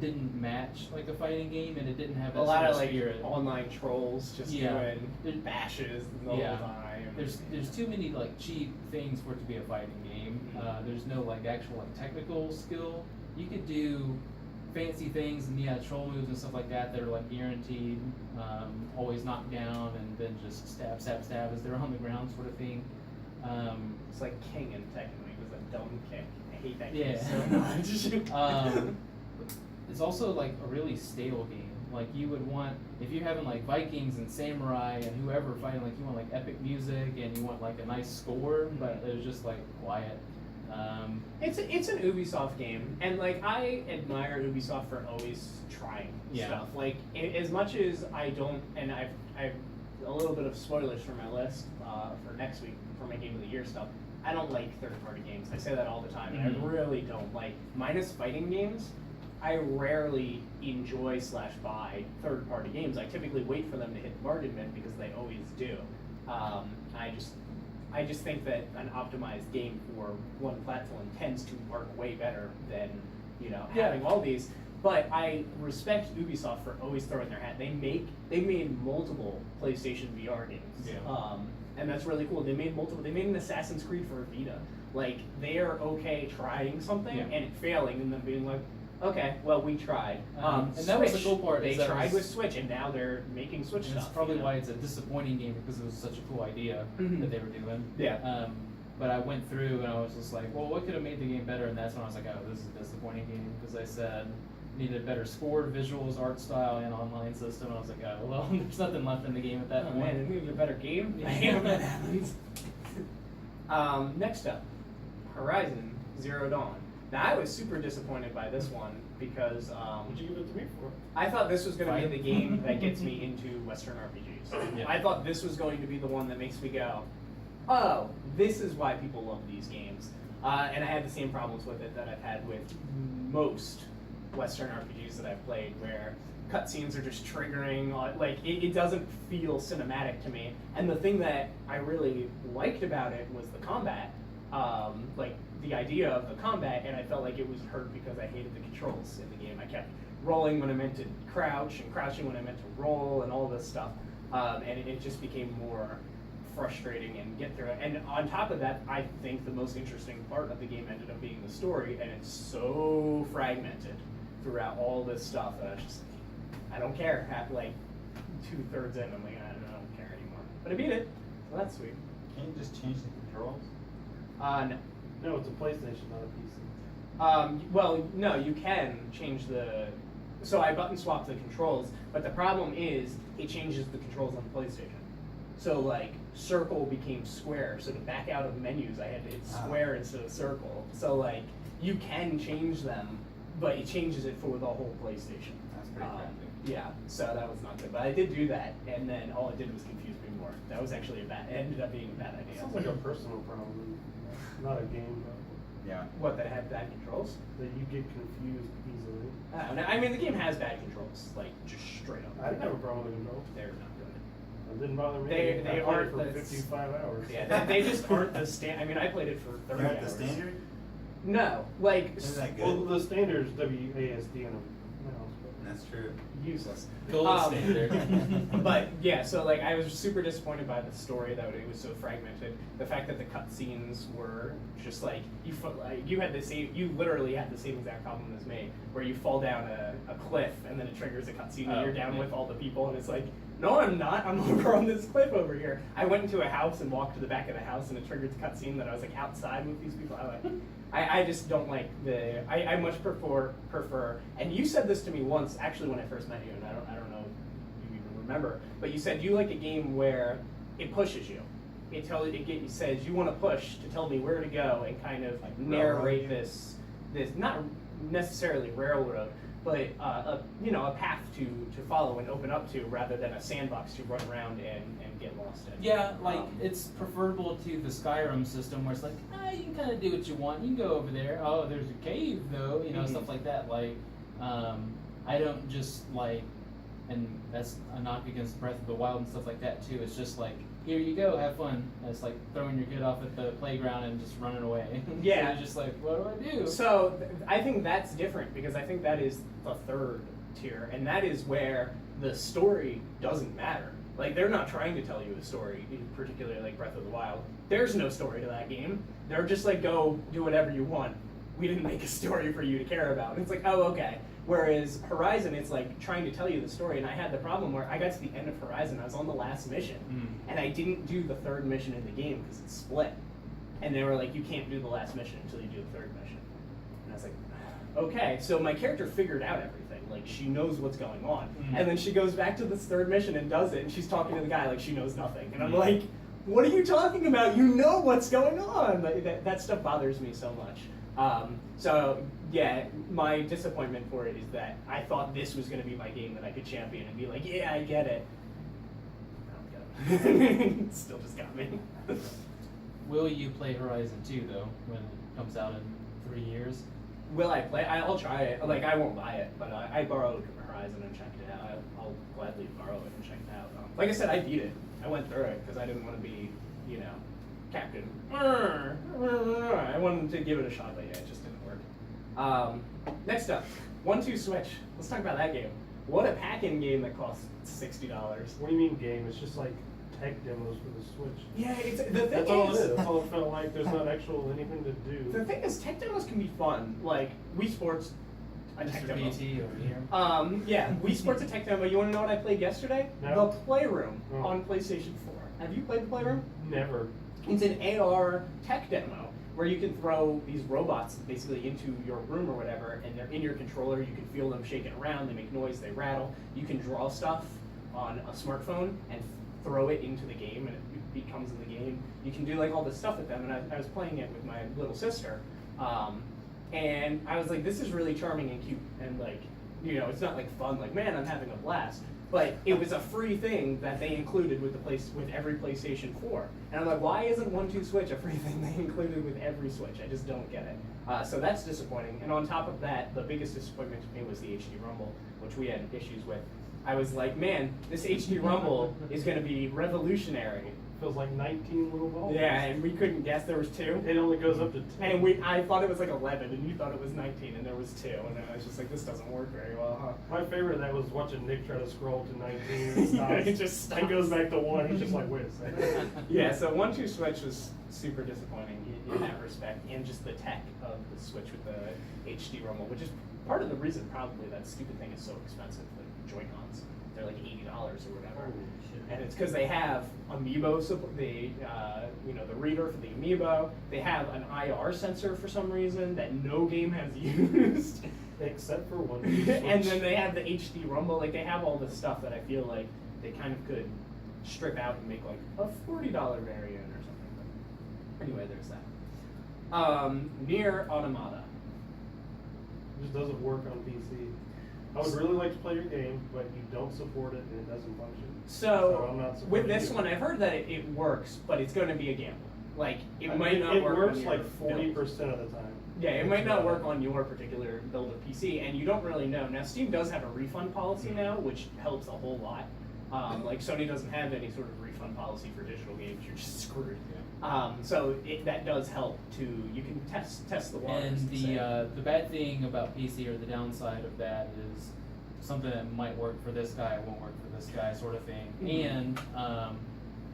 didn't match like a fighting game, and it didn't have that a lot sort of like spirit. online trolls just Yeah. doing bashes the whole time. There's too many like cheap things for it to be a fighting game. There's no like actual like technical skill. You could do fancy things and troll moves and stuff like that that are like guaranteed, always knock down and then just stab as they're on the ground sort of thing. It's like King in Tekken when he does a dumb kick. I hate that Yeah. game so much. It's also like a really stale game. Like you would want, if you're having like Vikings and samurai and whoever fighting, like you want like epic music and you want like a nice score, but it was just like quiet. It's an Ubisoft game, and like I admire Ubisoft for always trying stuff. Like as much as I don't, and I've a little bit of spoilers for my list for next week for my Game of the Year stuff. I don't like third-party games. I say that all the time, and I really don't like. Minus fighting games, I rarely enjoy / buy third-party games. I typically wait for them to hit bargain bin because they always do. I just think that an optimized game for one platform tends to work way better than having all these. But I respect Ubisoft for always throwing their hat. They made multiple PlayStation VR games, and that's really cool. They made multiple. They made an Assassin's Creed for Vita. Like they are okay trying something and it failing, and then being like, okay, well we tried. And that was the Switch, cool part. They is that tried was- with Switch, and now they're making Switch and stuff. That's probably why it's a disappointing game, because it was such a cool idea that they were doing. Yeah. But I went through and I was just like, well, what could have made the game better? And that's when I was like, oh, this is a disappointing game, because I said, needed a better score, visuals, art style, and online system. And I was like, oh well, there's nothing left in the game at that Oh point. man, it needed a better game. I hate when that happens. Next up, Horizon Zero Dawn. Now I was super disappointed by this one because What'd you give it to me for? I thought this was going to Fine. be the game that gets me into Western RPGs. Yeah. I thought this was going to be the one that makes me go, oh, this is why people love these games. And I had the same problems with it that I've had with most Western RPGs that I've played, where cutscenes are just triggering, like it doesn't feel cinematic to me. And the thing that I really liked about it was the combat, like the idea of the combat, and I felt like it was hurt because I hated the controls in the game. I kept rolling when I meant to crouch and crouching when I meant to roll and all this stuff, and it just became more frustrating and get through it. And on top of that, I think the most interesting part of the game ended up being the story, and it's so fragmented throughout all this stuff that I was just like, I don't care. At like 2/3 in, I'm like, I don't care anymore. But I beat it, so that's sweet. Can you just change the controls? No. No, it's a PlayStation, not a PC. Well, no, you can change the. So I button swapped the controls, but the problem is it changes the controls on PlayStation. So like circle became square. So to back out of menus, I had it's square instead of circle. So like you can change them, but it changes it for the whole PlayStation. That's pretty crappy. Yeah, so that was not good. But I did do that, and then all it did was confuse me more. That was actually a bad. It ended up being a bad It idea. sounds like a personal problem, not a game problem. Yeah. What, that had bad controls? That you get confused easily. I don't know. I mean, the game has bad controls, like just straight up. I didn't have a problem with the controls. They're not good. It didn't bother me. They I played aren't it for the- 55 hours. Yeah, they just aren't the I mean, I played it for 30 You have hours. the standard? No, like Isn't that good? Well, the standard's WASD and a mouse, but That's true. useless. Gold standard. But yeah, so like I was super disappointed by the story that it was so fragmented. The fact that the cutscenes were just like you had the same, you literally had the same exact problem as me, where you fall down a cliff and then it triggers a cutscene and Oh, you're down yeah. with all the people and it's like, no, I'm not. I'm over on this cliff over here. I went into a house and walked to the back of the house and it triggered the cutscene that I was like outside with these people. I just don't like the. I much prefer. And you said this to me once, actually, when I first met you, and I don't know if you even remember, but you said you like a game where it pushes you. It says you want to push to tell me where to go and kind of Like narrate railroad. this not necessarily railroad, but a path to follow and open up to, rather than a sandbox to run around and get lost in. Yeah, like it's preferable to the Skyrim system where it's like, you can kind of do what you want. You can go over there. Oh, there's a cave though, Mhm. stuff like that. Like, I don't just like, and that's a knock against Breath of the Wild and stuff like that too. It's just like, here you go, have fun. And it's like throwing your kid off at the playground and just running away. Yeah. So you're just like, what do I do? So I think that's different because I think that is the third tier, and that is where the story doesn't matter. Like, they're not trying to tell you a story, particularly like Breath of the Wild. There's no story to that game. They're just like, go do whatever you want. We didn't make a story for you to care about. And it's like, oh, okay. Whereas Horizon, it's like trying to tell you the story, and I had the problem where I got to the end of Horizon, I was on the last mission, and I didn't do the third mission in the game because it's split. And they were like, you can't do the last mission until you do the third mission. And I was like, okay. So my character figured out everything. Like, she knows what's going on. Mhm. And then she goes back to this third mission and does it, and she's talking to the guy like she knows nothing. And I'm like, what are you talking about? You know what's going on. Like, that stuff bothers me so much. So yeah, my disappointment for it is that I thought this was going to be my game that I could champion and be like, yeah, I get it. I don't get it. It still just got me. Will you play Horizon 2 though when it comes out in 3 years? Will I play? I'll try it. Like, I won't buy it, but I borrowed Horizon and checked it out. I'll gladly borrow it and check it out. Like I said, I beat it. I went through it because I didn't want to be, Captain. I wanted to give it a shot, but yeah, it just didn't work. Next up, 1-2 Switch. Let's talk about that game. What a pack-in game that costs $60. what do you mean game? It's just like tech demos for the Switch. Yeah, the thing That's all it is. That's all it felt like. There's not actual anything to do. The thing is, tech demos can be fun. Like, Wii Sports, a tech Mr. demo. BT over here. Yeah, Wii Sports a tech demo. You want to know what I played yesterday? No. The Playroom Oh. on PlayStation 4. Have you played the Playroom? Never. It's an AR tech demo where you can throw these robots basically into your room or whatever, and they're in your controller. You can feel them shaking around. They make noise. They rattle. You can draw stuff on a smartphone and throw it into the game, and it becomes in the game. You can do like all this stuff with them, and I was playing it with my little sister, and I was like, this is really charming and cute, and like, you know, it's not like fun, like, man, I'm having a blast. But it was a free thing that they included with with every PlayStation 4. And I'm like, why isn't 1-2 Switch a free thing they included with every Switch? I just don't get it. So that's disappointing. And on top of that, the biggest disappointment to me was the HD Rumble, which we had issues with. I was like, man, this HD Rumble is going to be revolutionary. Feels like 19 little balls. Yeah, and we couldn't guess there was 2. It only goes up to 10. And I thought it was like 11, and you thought it was 19, and there was 2. And I was just like, this doesn't work very well, huh? My favorite of that was watching Nick try to scroll to 19 and it stops. It just stops. It goes back to 1. He's just like, wait a second. Yeah, so 1-2 Switch was super disappointing in that respect, and just the tech of the Switch with the HD Rumble, which is part of the reason probably that stupid thing is so expensive, the Joy-Cons. They're like $80 or whatever. Holy shit. And it's because they have amiibo support, the reader for the amiibo. They have an IR sensor for some reason that no game has used. Except for 1. And then they have the HD Rumble. Like, they have all this stuff that I feel like they kind of could strip out and make like a $40 variant or something. But anyway, there's that. Nier Automata. It just doesn't work on PC. I would really like to play your game, but you don't support it and it doesn't function. So I'm not with supporting this you. one, I've heard that it works, but it's going to be a gamble. Like, it might not It work. works on like your 40% build. of the time. Yeah, it might not work on your particular build of PC, and you don't really know. Now, Steam does have a refund policy now, which helps a whole lot. Like, Sony doesn't have any sort of refund policy for digital games. You're just screwed. So that does help to, you can test the waters. And say. the bad thing about PC, or the downside of that, is something that might work for this guy won't work for this guy, sort of thing. Mhm. And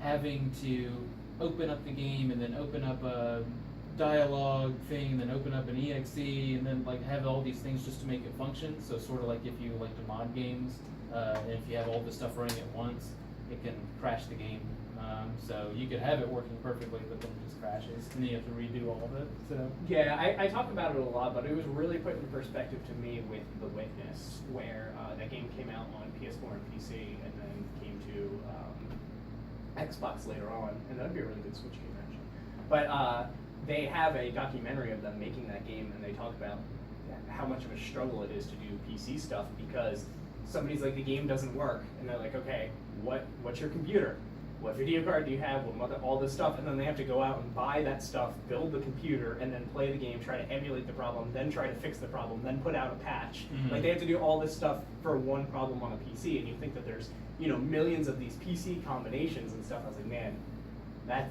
having to open up the game and then open up a dialogue thing, and then open up an exe, and then like have all these things just to make it function. So sort of like if you like to mod games, and if you have all this stuff running at once, it can crash the game. So you could have it working perfectly, but then it just crashes, and then you have to redo all of it. So Yeah, I talk about it a lot, but it was really put in perspective to me with The Witness, where that game came out on PS4 and PC, and then came to Xbox later on, and that'd be a really good Switch game actually. But they have a documentary of them making that game, and they talk about how much of a struggle it is to do PC stuff, because somebody's like, the game doesn't work, and they're like, okay, what's your computer? What video card do you have? All this stuff, and then they have to go out and buy that stuff, build the computer, and then play the game, try to emulate the problem, then try to fix the problem, then put out a patch. Mhm. Like, they have to do all this stuff for one problem on a PC, and you think that there's, millions of these PC combinations and stuff. I was like, man, that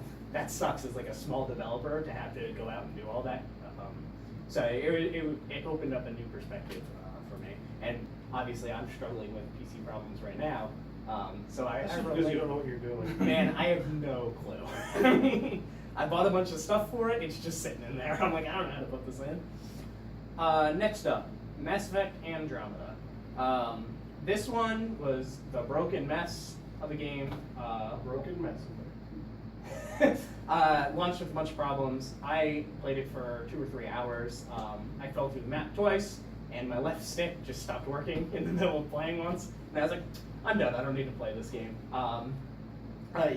sucks as like a small developer to have to go out and do all that. So it opened up a new perspective for me, and obviously I'm struggling with PC problems right now. So That's I just really, because you don't know what you're doing. man, I have no clue. I bought a bunch of stuff for it. It's just sitting in there. I'm like, I don't know how to put this in. Next up, Mass Effect Andromeda. This one was the broken mess of a game. Broken mess. Launched with a bunch of problems. I played it for 2 or 3 hours. I fell through the map twice, and my left stick just stopped working in the middle of playing once. And I was like, I'm done. I don't need to play this game.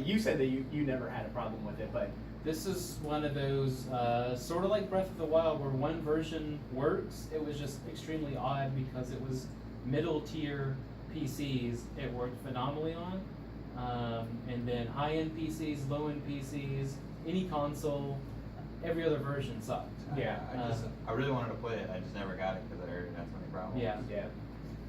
You said that you never had a problem with it, but this is one of those sort of like Breath of the Wild, where one version works. It was just extremely odd because it was middle tier PCs. It worked phenomenally on. And then high-end PCs, low-end PCs, any console, every other version sucked. Yeah. I really wanted to play it. I just never got it because I heard it had so many problems. Yeah.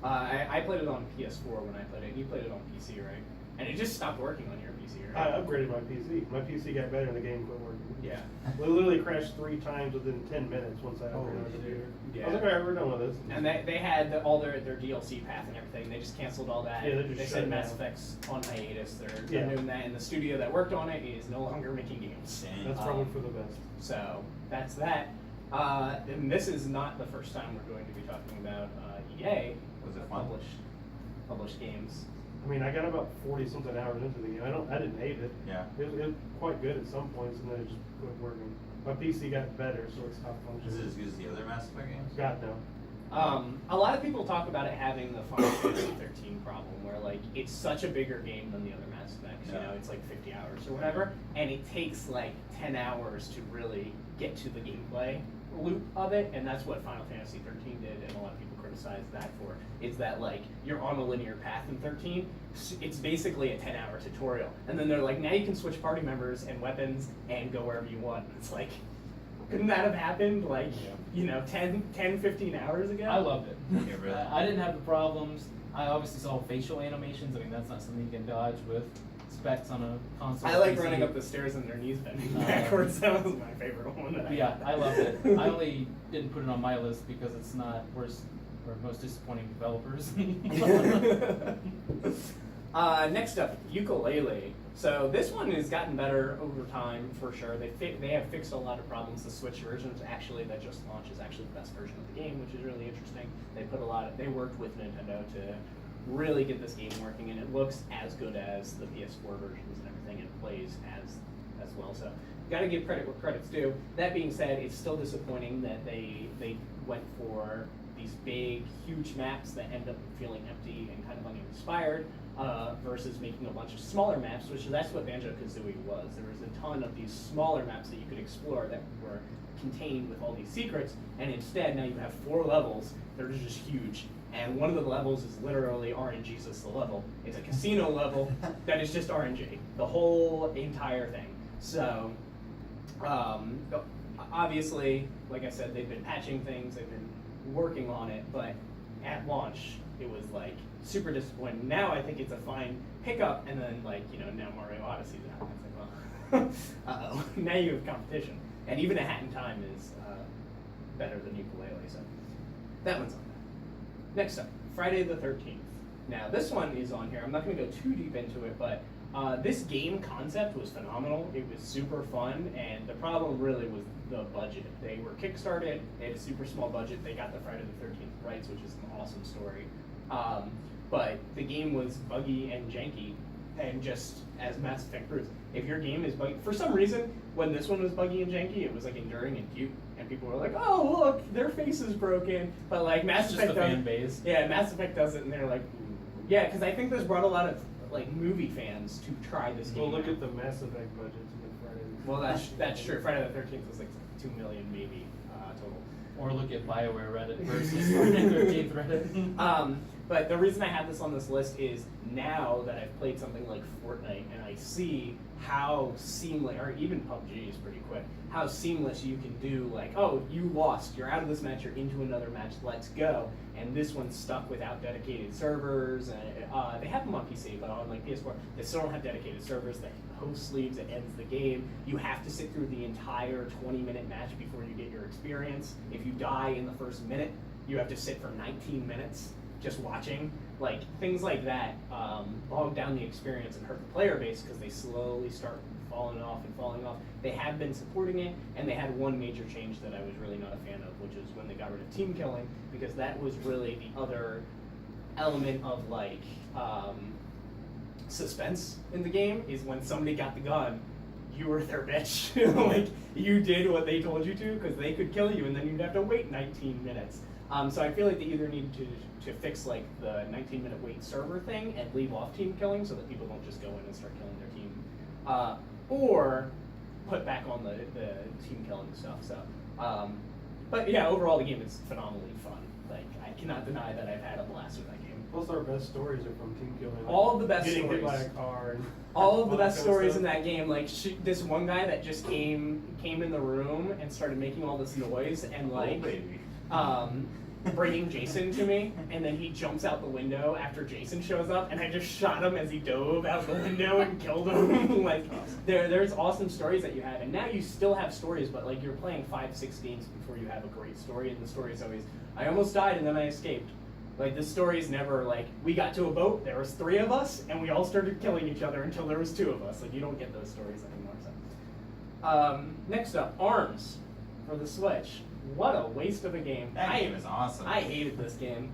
I played it on PS4 when I played it. You played it on PC, right? And it just stopped working on your PC, right? I upgraded my PC. My PC got better and the game quit working. Yeah. It literally crashed 3 times within 10 minutes once I upgraded my computer. Yeah. I was like, alright, we're done with this. And they had all their DLC path and everything. They just canceled all that. Yeah, they just shut said it Mass down. Effect's on hiatus. They're Yeah. doing that, and the studio that worked on it is no longer making games. Dang. That's probably for the best. So that's that. And this is not the first time we're going to be talking about EA Was it fun? published games. I mean, I got about 40-something hours into the game. I didn't hate it. Yeah. It was quite good at some points, and then it just quit working. My PC got better, so it stopped Is functioning. it as good as the other Mass Effect games? God, no. A lot of people talk about it having the Final Fantasy 13 problem, where like it's such a bigger game than the other Mass Effects. You Yeah. know, it's like 50 hours or whatever, and it takes like 10 hours to really get to the gameplay loop of it, and that's what Final Fantasy 13 did, and a lot of people criticize that for. Is that like you're on a linear path in 13? It's basically a 10-hour tutorial, and then they're like, now you can switch party members and weapons and go wherever you want. It's like, couldn't that have happened like, you know, 10, 15 hours ago? I loved it. Yeah, really? I didn't have the problems. I obviously saw facial animations. I mean, that's not something you can dodge with specs on a console. I like PC. running up the stairs and their knees bending backwards. That was my favorite one. That Yeah, I loved it. I only didn't put it on my list because it's not worst or most disappointing developers. Next up, ukulele. So this one has gotten better over time for sure. They have fixed a lot of problems. The Switch version actually that just launched is actually the best version of the game, which is really interesting. They worked with Nintendo to really get this game working, and it looks as good as the PS4 versions and everything, and it plays as well. So got to give credit where credit's due. That being said, it's still disappointing that they went for these big, huge maps that end up feeling empty and kind of uninspired, versus making a bunch of smaller maps, which that's what Banjo-Kazooie was. There was a ton of these smaller maps that you could explore that were contained with all these secrets, and instead now you have 4 levels that are just huge. And one of the levels is literally RNGesus the level. It's a casino level that is just RNG, the whole entire thing. So, obviously, like I said, they've been patching things, they've been working on it, but at launch, it was like super disappointing. Now I think it's a fine pickup, and then like, you know, now Mario Odyssey's out. And it's like, well, uh-oh, now you have competition. And even A Hat in Time is better than ukulele, so that one's on there. Next up, Friday the 13th. Now this one is on here. I'm not going to go too deep into it, but this game concept was phenomenal. It was super fun, and the problem really was the budget. They were kickstarted, they had a super small budget, they got the Friday the 13th rights, which is an awesome story. But the game was buggy and janky, and just as Mass Effect proves, if your game is buggy, for some reason, when this one was buggy and janky, it was like enduring and cute, and people were like, "Oh, look, their face is broken." But like Mass It's Effect just the does, fan base. yeah, Mass Effect does it, and they're like, "Ooh." Yeah, because I think this brought a lot of like movie fans to try this game. Well, look out. at the Mass Effect budget to make Friday. Well, that's true. Friday the 13th was like 2 million maybe total. Or look at BioWare Reddit versus Friday the 13th Reddit. But the reason I have this on this list is now that I've played something like Fortnite and I see how seamless, or even PUBG is pretty quick, how seamless you can do like, oh, you lost, you're out of this match, you're into another match, let's go. And this one's stuck without dedicated servers. And they have them on PC, but on like PS4, they still don't have dedicated servers. They host leagues, it ends the game. You have to sit through the entire 20-minute match before you get your experience. If you die in the first minute, you have to sit for 19 minutes just watching. Like, things like that bog down the experience and hurt the player base because they slowly start falling off. They have been supporting it, and they had one major change that I was really not a fan of, which is when they got rid of team killing, because that was really the other element of like suspense in the game, is when somebody got the gun, you were their bitch. Like, you did what they told you to, because they could kill you, and then you'd have to wait 19 minutes. So I feel like they either need to fix like the 19-minute wait server thing and leave off team killing so that people don't just go in and start killing their team, or put back on the team killing stuff. So, but yeah, overall the game is phenomenally fun. Like, I cannot deny that I've had a blast with that game. Most of our best stories are from team killing. All of the best getting stories. hit by a car. And All of the all that best kind of stories stuff. in that game, like this one guy that just came in the room and started making all this noise and like, Oh, baby. bringing Jason to me, and then he jumps out the window after Jason shows up, and I just shot him as he dove out the window and killed him. Like, there's awesome stories that you have, and now you still have stories, but like you're playing 5-6 games before you have a great story, and the story is always, I almost died and then I escaped. Like, this story is never like, we got to a boat, there was 3 of us, and we all started killing each other until there was 2 of us. Like, you don't get those stories anymore. So, next up, ARMS for the Switch. What a waste of a game. That game is awesome. I hated this game.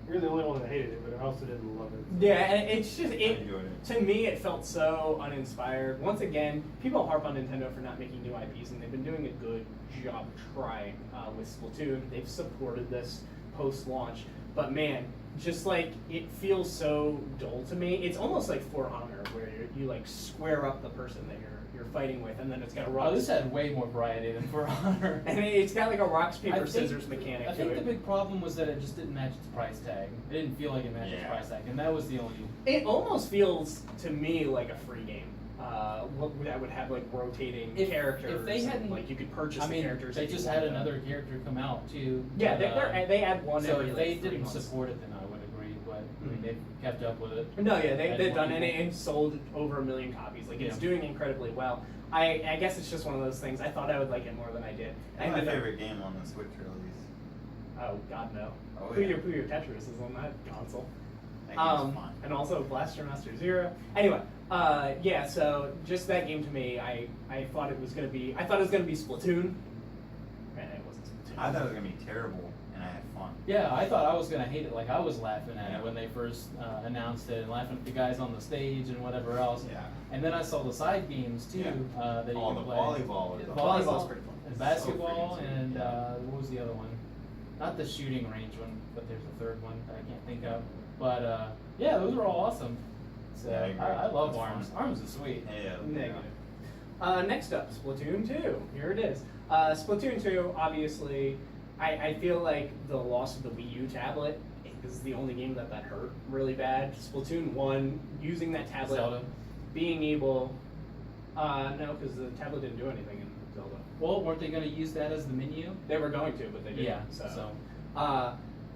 You're the only one that hated it, but I also didn't love it. Yeah, and it's just I it. enjoyed it. To me, it felt so uninspired. Once again, people harp on Nintendo for not making new IPs, and they've been doing a good job trying with Splatoon. They've supported this post-launch, but man, just like it feels so dull to me. It's almost like For Honor, where you like square up the person that you're fighting with, and then it's got a rock. Oh, this had way more variety than For Honor. And it's got like a rocks I paper think- scissors mechanic I to think it. the big problem was that it just didn't match its price tag. It didn't feel like it matched its Yeah. price tag, and that was the only. It almost feels to me like a free game. That would have like rotating characters. If they and, hadn't, like you could purchase I mean, the characters. they if you just had wanted them. another character come out too. Yeah, but, they add one So every if like, they 3 didn't months. support it, then I would agree. But I mean, they've kept up with it. No, yeah, Added they've more done it people. and sold over 1 million copies. Like it's Yeah. doing incredibly well. I guess it's just one of those things. I thought I would like it more than I did. That's I my ended up- favorite game on the Switch release. Oh God, no. Oh, Puyo yeah. Puyo Tetris is on that console. That game's fun. And also Blaster Master Zero. Anyway, yeah. So just that game to me, I thought it was gonna be. I thought it was gonna be Splatoon, and it wasn't Splatoon. I thought it was gonna be terrible, and I had fun. Yeah, I thought I was gonna hate it. Like I was laughing at Yeah. it when they first announced it, and laughing at the guys on the stage and whatever else. Yeah. And then I saw the side games too Yeah. That you Oh, can the play. volleyball was Yeah, awesome. Volleyball's pretty fun. and So basketball, freaking sweet, and yeah. what was the other one? Not the shooting range one, but there's a third one that I can't think of. But yeah, those were all awesome. So Yeah, I agree. I love That's Arms. fun. Arms is sweet. Yeah. Negative. Next up, Splatoon 2. Here it is. Splatoon 2, obviously, I feel like the loss of the Wii U tablet is the only game that hurt really bad. Splatoon 1, using that tablet, Zelda. being able... no, because the tablet didn't do anything in Zelda. Well, weren't they going to use that as the menu? They were going to, but they didn't. Yeah. So.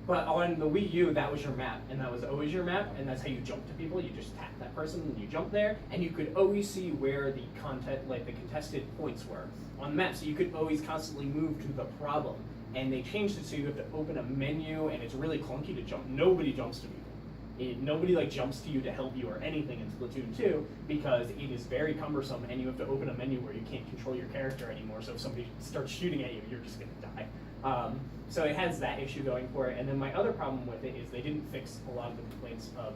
But on the Wii U, that was your map, and that was always your map, and that's how you jump to people. You just tap that person, and you jump there, and you could always see where the contested points were on the map. So you could always constantly move to the problem. And they changed it so you have to open a menu, and it's really clunky to jump. Nobody jumps to people. Nobody like jumps to you to help you or anything in Splatoon 2 because it is very cumbersome, and you have to open a menu where you can't control your character anymore. So if somebody starts shooting at you, you're just gonna die. So it has that issue going for it. And then my other problem with it is they didn't fix a lot of the complaints of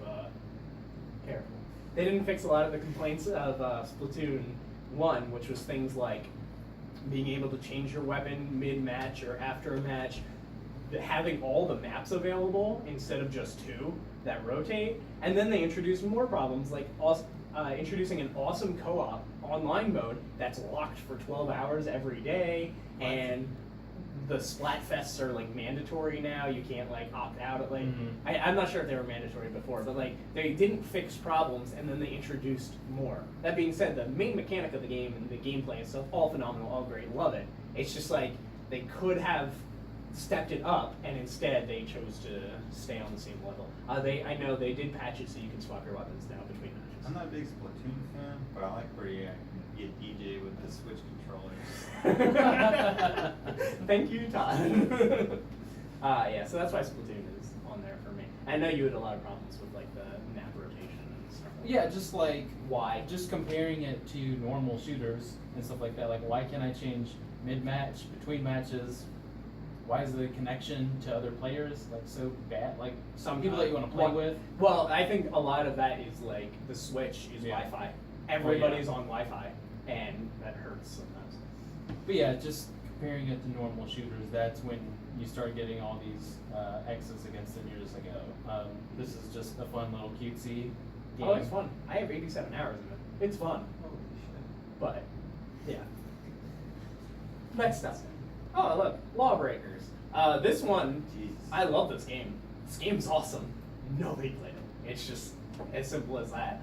careful. They didn't fix a lot of the complaints of Splatoon 1, which was things like being able to change your weapon mid-match or after a match, having all the maps available instead of just 2 that rotate. And then they introduced more problems, like introducing an awesome co-op online mode that's locked for 12 hours every day, and the Splatfests are like mandatory now. You can't like opt out of like. I'm not sure if they were mandatory before, but like they didn't fix problems, and then they introduced more. That being said, the main mechanic of the game and the gameplay and stuff, all phenomenal, all great, love it. It's just like they could have stepped it up, and instead they chose to stay on the same level. I know they did patch it so you can swap your weapons now between matches. I'm not a big Splatoon fan, but I like where you can get DJ with the Switch controllers. Thank you, Todd. Yeah, so that's why Splatoon is on there for me. I know you had a lot of problems with like the map rotation and stuff. Yeah, just like Why? just comparing it to normal shooters and stuff like that. Like, why can't I change mid-match, between matches? Why is the connection to other players like so bad? Like some people that you want to play with. Well, I think a lot of that is like the Switch is Yeah. Wi-Fi. Everybody's on Wi-Fi, and that hurts sometimes. But yeah, just comparing it to normal shooters, that's when you start getting all these X's against them. You're just like, oh, this is just a fun little cutesy game. Oh, it's fun. I have 87 hours in it. It's fun. Holy shit. But, yeah. Next up. Oh, look, Lawbreakers. This one, Jesus. I love this game. This game's awesome. Nobody played it. It's just as simple as that.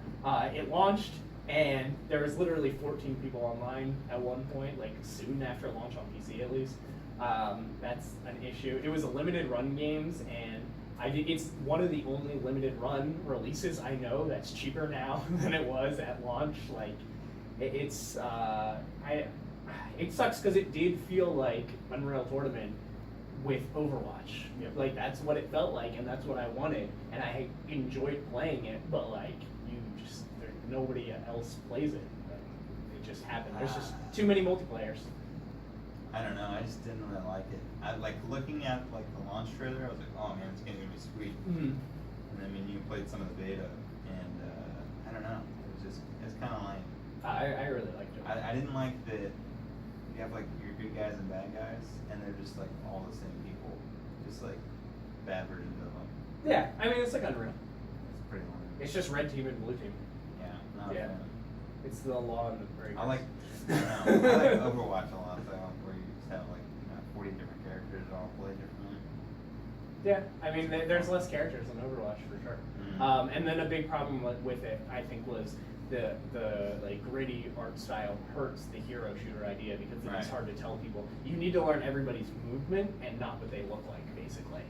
It launched, and there was literally 14 people online at one point, like soon after launch on PC at least. That's an issue. It was a limited run games, and it's one of the only limited run releases I know that's cheaper now than it was at launch. Like, it sucks because it did feel like Unreal Tournament with Overwatch. Yep. Like, that's what it felt like, and that's what I wanted, and I enjoyed playing it, but like, nobody else plays it. It just happened. There's just too many multiplayers. I don't know, I just didn't really like it. I like looking at like the launch trailer, I was like, oh man, this game's gonna be sweet. Mm-hmm. And then when you played some of the beta, and I don't know, it's kind of like. I really liked it. I didn't like that you have like your good guys and bad guys, and they're just like all the same people, just like bad versions of them. Yeah, I mean it's like Unreal. It's pretty lame. It's just red team and blue team. Yeah, not Yeah. a fan. It's the law and the breakers. I like, I don't know, I like Overwatch a lot though, where you just have like 40 different characters that all play differently. Yeah, I mean there's less characters in Overwatch for sure. Mhm. And then a big problem with it, I think, was the like gritty art style hurts the hero shooter idea because it's Right. hard to tell people. You need to learn everybody's movement and not what they look like, basically,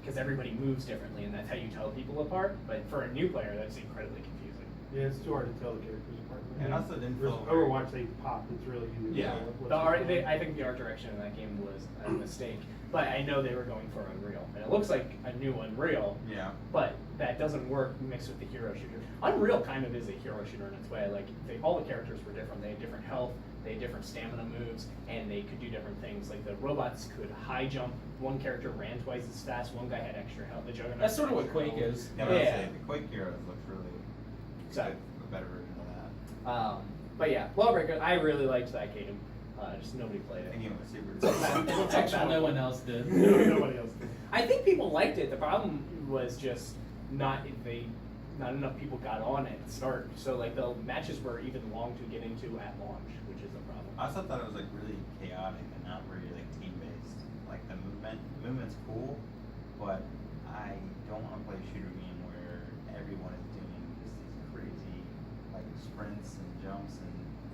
because everybody moves differently, and that's how you tell people apart. But for a new player, that's incredibly confusing. Yeah, it's too hard to tell the characters apart. And also didn't Versus feel very- Overwatch, they pop. It's really easy. To Yeah, tell what's the art. going on. I think the art direction in that game was a mistake, but I know they were going for Unreal, and it looks like a new Unreal. Yeah. But that doesn't work mixed with the hero shooter. Unreal kind of is a hero shooter in its way. Like all the characters were different. They had different health, they had different stamina moves, and they could do different things. Like the robots could high jump. One character ran twice as fast. One guy had extra health. The Juggernaut. That's sort of had what extra Quake health. is. Yeah, but I'd Yeah. say the Quake Heroes looks really So- good, a better version of that. But yeah, Lawbreaker. I really liked that game. Just nobody played I it. think it was super. Actually, no one else did. Nobody else. I think people liked it. The problem was just not enough people got on it at start. So like the matches were even long to get into at launch, which is a problem. I also thought it was like really chaotic and not really like team based. Like the movement's cool, but I don't want to play a shooter game where everyone is doing just these crazy like sprints and jumps and.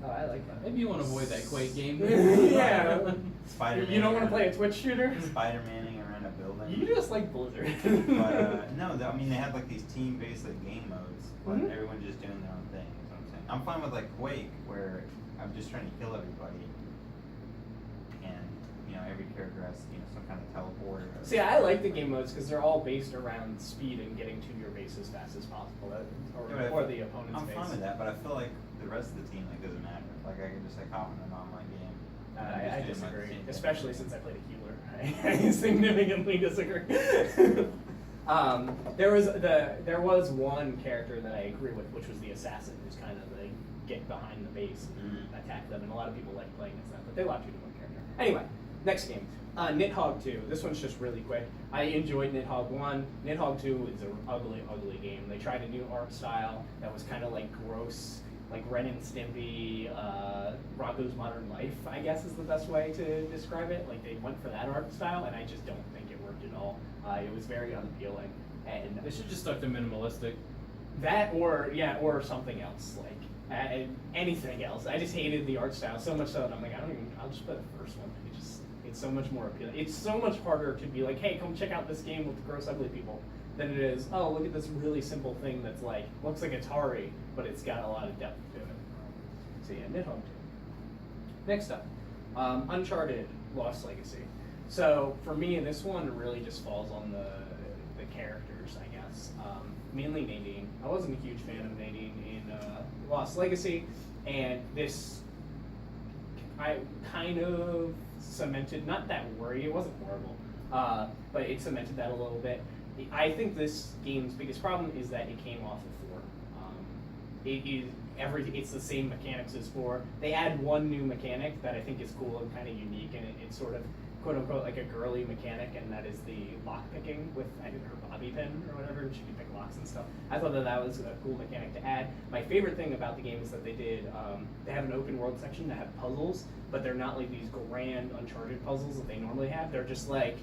Oh, I like that. Maybe you want to avoid that Quake game. Yeah. Spider-Man. You don't want to play a Twitch shooter? Spider-Maning around a building. You just like Blizzard. But no, I mean they had like these team-based like game modes, but Mhm. everyone just doing their own thing. Is what I'm saying. I'm fine with like Quake, where I'm just trying to kill everybody, and every character has some kind of teleporter. See, I like the game modes because they're all based around speed and getting to your base as fast as possible, Yeah, but or the opponent's I'm base. fine with that, but I feel like the rest of the team like doesn't matter. Like I can just like hop in an online game. and I'm I just doing my disagree, same thing. especially since I played a healer. I significantly disagree. There was one character that I agree with, which was the assassin, who's kind of like get behind the base and attack them, and a lot of people like playing as that, but they allowed you to one character. Anyway, next game. Nidhogg 2. This one's just really quick. I enjoyed Nidhogg 1. Nidhogg 2 is an ugly, ugly game. They tried a new art style that was kind of like gross, like Ren and Stimpy, Rocco's Modern Life, I guess is the best way to describe it. Like they went for that art style, and I just don't think it worked at all. It was very unappealing, and They should just stuck to minimalistic. that or something else, like anything else. I just hated the art style so much so that I'm like, I'll just play the first one. It's so much more appealing. It's so much harder to be like, hey, come check out this game with the gross ugly people, than it is, oh, look at this really simple thing that's like, looks like Atari, but it's got a lot of depth to it. So yeah, Nidhogg 2. Next up, Uncharted Lost Legacy. So for me, this one really just falls on the characters, I guess. Mainly Nadine. I wasn't a huge fan of Nadine in Lost Legacy, and this I kind of cemented, not that worry, it wasn't horrible, but it cemented that a little bit. I think this game's biggest problem is that it came off of 4. It's the same mechanics as 4. They add one new mechanic that I think is cool and kind of unique, and it's sort of quote unquote like a girly mechanic, and that is the lock picking with I think her bobby pin or whatever, and she can pick locks and stuff. I thought that was a cool mechanic to add. My favorite thing about the game is that they have an open world section that have puzzles, but they're not like these grand Uncharted puzzles that they normally have. They're just like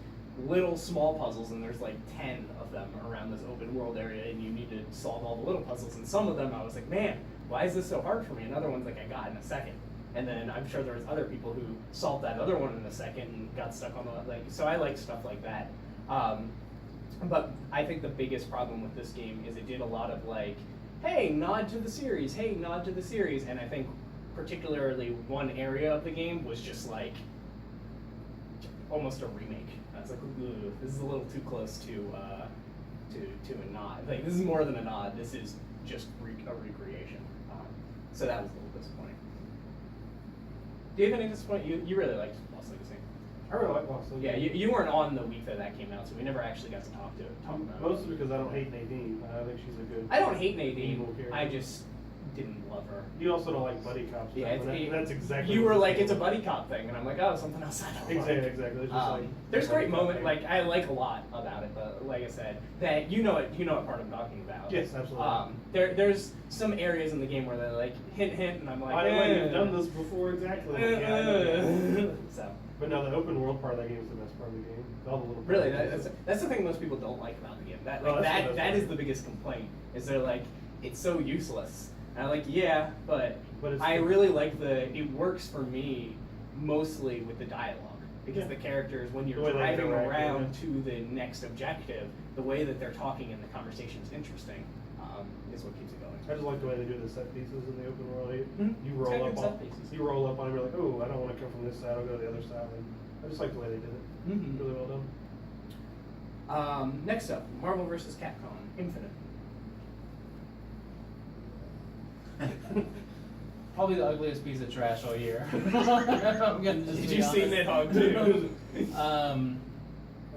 little small puzzles, and there's like 10 of them around this open world area, and you need to solve all the little puzzles. And some of them I was like, man, why is this so hard for me? And other ones like I got in a second. And then I'm sure there was other people who solved that other one in a second and got stuck on the so I like stuff like that. But I think the biggest problem with this game is it did a lot of like, hey, nod to the series, hey, nod to the series, and I think particularly one area of the game was just like almost a remake. I was like, ooh, this is a little too close to a nod. Like this is more than a nod. This is just a recreation. So that was a little disappointing. Do you have any disappointment? You really liked Lost Legacy. I really like Lost Legacy. Yeah, you weren't on the week that came out, so we never actually got to talk about it. Mostly because I don't hate Nadine. I think she's a good. I don't hate Nadine. evil character. I just didn't love her. You also don't like buddy cops. Yeah, that's exactly. You what were it's like, it's a about. buddy cop thing, and I'm like, oh, something else I don't Exactly, like. exactly. It's just like, There's buddy great cop moment, thing. like I like a lot about it, but like I said, that you know what part I'm talking about. Yes, absolutely. There's some areas in the game where they're like hint, and I'm like, By the way, you've done this before, exactly. Like, yeah, I know. So. But no, the open world part of that game is the best part of the game. All the little. Really, places. that's the thing most people don't like about the game. That Oh, like that's the best that part. is the biggest complaint. Is they're like, it's so useless. And I'm like, yeah, but it's I the- really like it works for me mostly with the dialogue. Because Yeah. the characters, when The you're way they driving interact, around yeah. to the next objective, the way that they're talking and the conversation is interesting, is what keeps it going. I just like the way they do the set pieces in the open world. Mhm. You It's roll got up good on set pieces. you roll up on it, you're like, oh, I don't want to come from this side. I'll go to the other side. And I just like the way they did it. Mhm. Really well done. Next up, Marvel vs. Capcom Infinite. Probably the ugliest piece of trash all year. I'm gonna just Did be you see honest. Nidhogg too?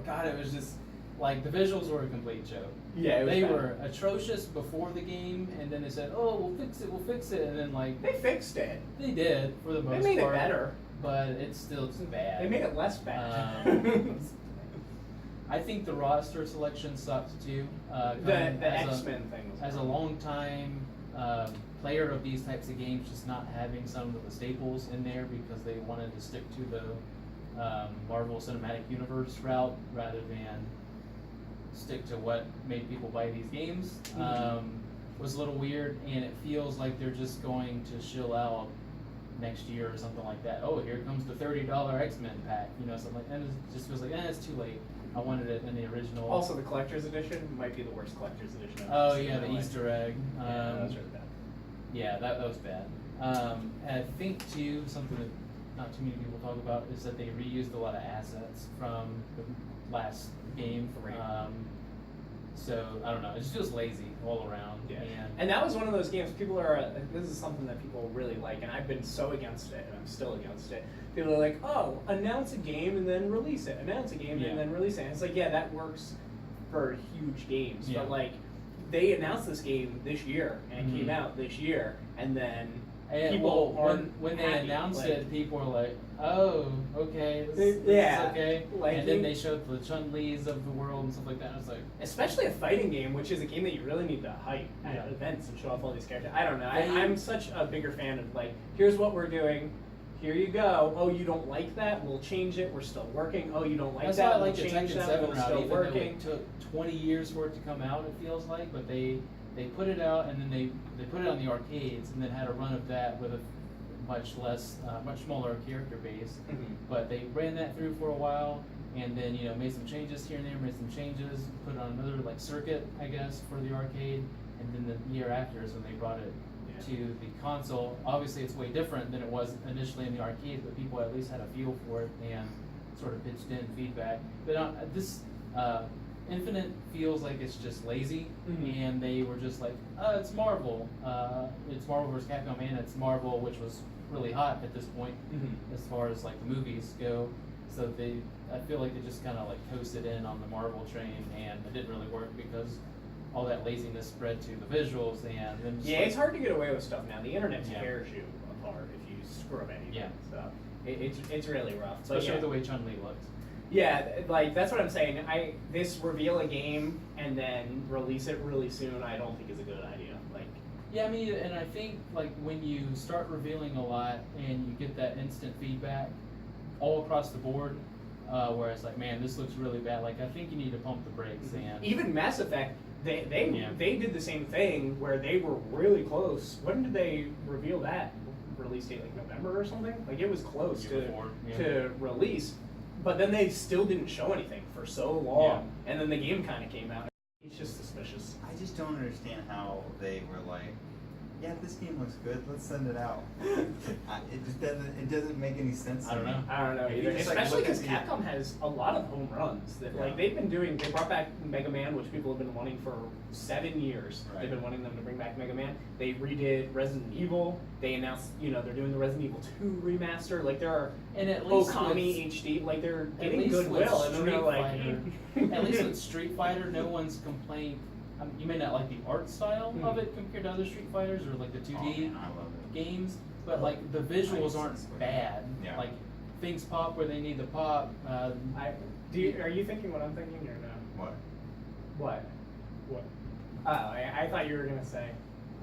God, it was just like the visuals were a complete joke. Yeah, it was they bad. were atrocious before the game, and then they said, "Oh, we'll fix it," and then like They fixed it. they did for the most They made part. it better. But it's still bad. They made it less bad. I think the roster selection sucked too. the As a- X-Men thing was As a long time player of these types of games, just not having some of the staples in there because they wanted to stick to the Marvel Cinematic Universe route rather than stick to what made people buy these games was a little weird, and it feels like they're just going to shill out next year or something like that. Oh, here comes the $30 X-Men pack, something like that. And it just feels like, it's too late. I wanted it in the original. Also, the collector's edition might be the worst collector's edition I've Oh ever seen yeah, in the my life. Easter egg. Yeah, that was really bad. Yeah, that was bad. And I think too, something that not too many people talk about is that they reused a lot of assets from the last game. Right. So I don't know, it just feels lazy all around. Yeah. And that was one of those games, people are, this is something that people really like, and I've been so against it, and I'm still against it. People are like, oh, announce a game and then release it. Announce a game Yeah. and then release it. And it's like, yeah, that works for huge games, Yeah. but like, they announced this game this year, and it came Mhm. out this year, and then And people well, aren't when they happy. announced Like, it, people were like, "Oh, okay, this Yeah, is okay." like and then you- they showed the Chun-Li's of the world and stuff like that. I was like, especially a fighting game, which is a game that you really need to hype at Yeah. events and show off all these characters. I don't know. They- I'm such a bigger fan of like, here's what we're doing. Here you go. Oh, you don't like that? We'll change it. We're still working. Oh, you don't like that's that? why I We'll like the change Tekken that. 7 We're route, still even though working. it took 20 years for it to come out. It feels like, but they put it out and then they put it on the arcades and then had a run of that with a much smaller character base. Mhm. But they ran that through for a while, and then made some changes here and there, made some changes, put it on another like circuit, I guess, for the arcade, and then the year after is when they brought it Yeah. to the console. Obviously, it's way different than it was initially in the arcade, but people at least had a feel for it and sort of pitched in feedback. But this Infinite feels like it's just lazy, Mhm. and they were just like, it's Marvel. It's Marvel vs. Capcom, and it's Marvel, which was really hot at this point Mhm. as far as like the movies go. So I feel like they just kind of like coasted in on the Marvel train, and it didn't really work because all that laziness spread to the visuals, and then just Yeah, like, it's hard to get away with stuff now. The internet Yeah. tears you apart if you screw up anything. Yeah. So it's really rough. But especially yeah. with the way Chun-Li looked. Yeah, like that's what I'm saying. This reveal a game and then release it really soon, I don't think is a good idea. Like, Yeah, I mean, and I think like when you start revealing a lot and you get that instant feedback all across the board, where it's like, man, this looks really bad. Like, I think you need to pump the brakes. And even Mass Effect, they Yeah. they did the same thing where they were really close. When did they reveal that release date? Like November or something? Like it was close Year before, yeah. to release, but then they still didn't show anything for so long, and then the game kind of came out. It's just suspicious. I just don't understand how they were like, yeah, this game looks good, let's send it out. It doesn't make any sense to I don't me. know. I don't know If you either. just, like, Especially look at because Capcom has a lot of home runs that like Yeah. they brought back Mega Man, which people have been wanting for 7 years. Right. They've been wanting them to bring back Mega Man. They redid Resident Evil. They announced, they're doing the Resident Evil 2 remaster. Like there are And at least Okami with- HD. Like they're At getting least with goodwill, and then they're Street like, Fighter, at least with Street Fighter, no one's complained. You may not like the art style of it compared to other Street Fighters or like the 2D Oh, man, I love it. games, but like the visuals aren't bad. Yeah. Like things pop where they need to pop. are you thinking what I'm thinking or no? What? What? What? Oh, I thought you were gonna say.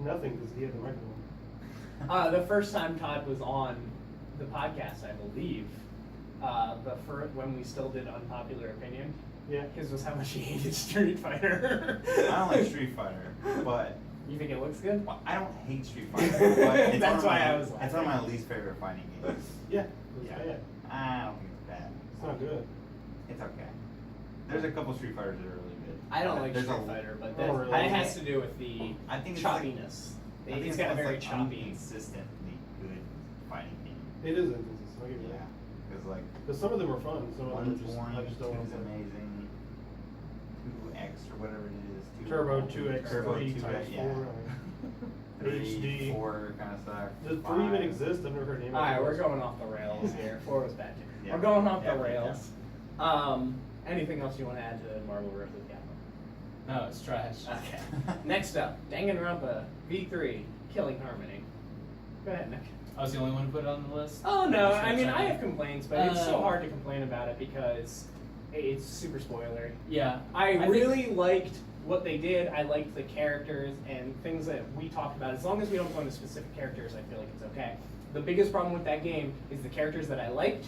Nothing, because he had the microphone. The first time Todd was on the podcast, I believe, when we still did Unpopular Opinion, Yeah. his was how much he hated Street Fighter. I don't like Street Fighter, but You think it looks good? well, I don't hate Street Fighter, but it's That's one why of my, I was it's one of my laughing. least favorite fighting games. Yeah. It's Yeah. bad. I don't think it's bad. It's not good. It's okay. There's a couple Street Fighters that are really good. I don't like There's Street a- Fighter, but Oh, really? that has to do with the I think it's like- choppiness. I think It's got a almost very like choppy. inconsistently good fighting game. It is inconsistent, I'll give you Yeah, that. because like But some of them are fun, some of them one's are just, boring, I just don't want two's to play. amazing, 2X or whatever it is. Turbo 2X, Turbo 3 2X, times yeah. 4. 3, HD. 4 kind of stuff. Does 3 even exist? I've never heard any of Alright, those. we're going off the rails here. 4 was bad too. Yeah. We're going off Yeah, the yeah. rails. Anything else you want to add to Marvel vs. Capcom? No, it's trash. Okay. Next up, Danganronpa V3 Killing Harmony. Go ahead, Nick. I was the only one who put it on the list. Oh no, Just I mean checking. I have complaints, but it's so Um, hard to complain about it because it's super spoilery. Yeah, I think- really liked what they did. I liked the characters and things that we talked about. As long as we don't go into specific characters, I feel like it's okay. The biggest problem with that game is the characters that I liked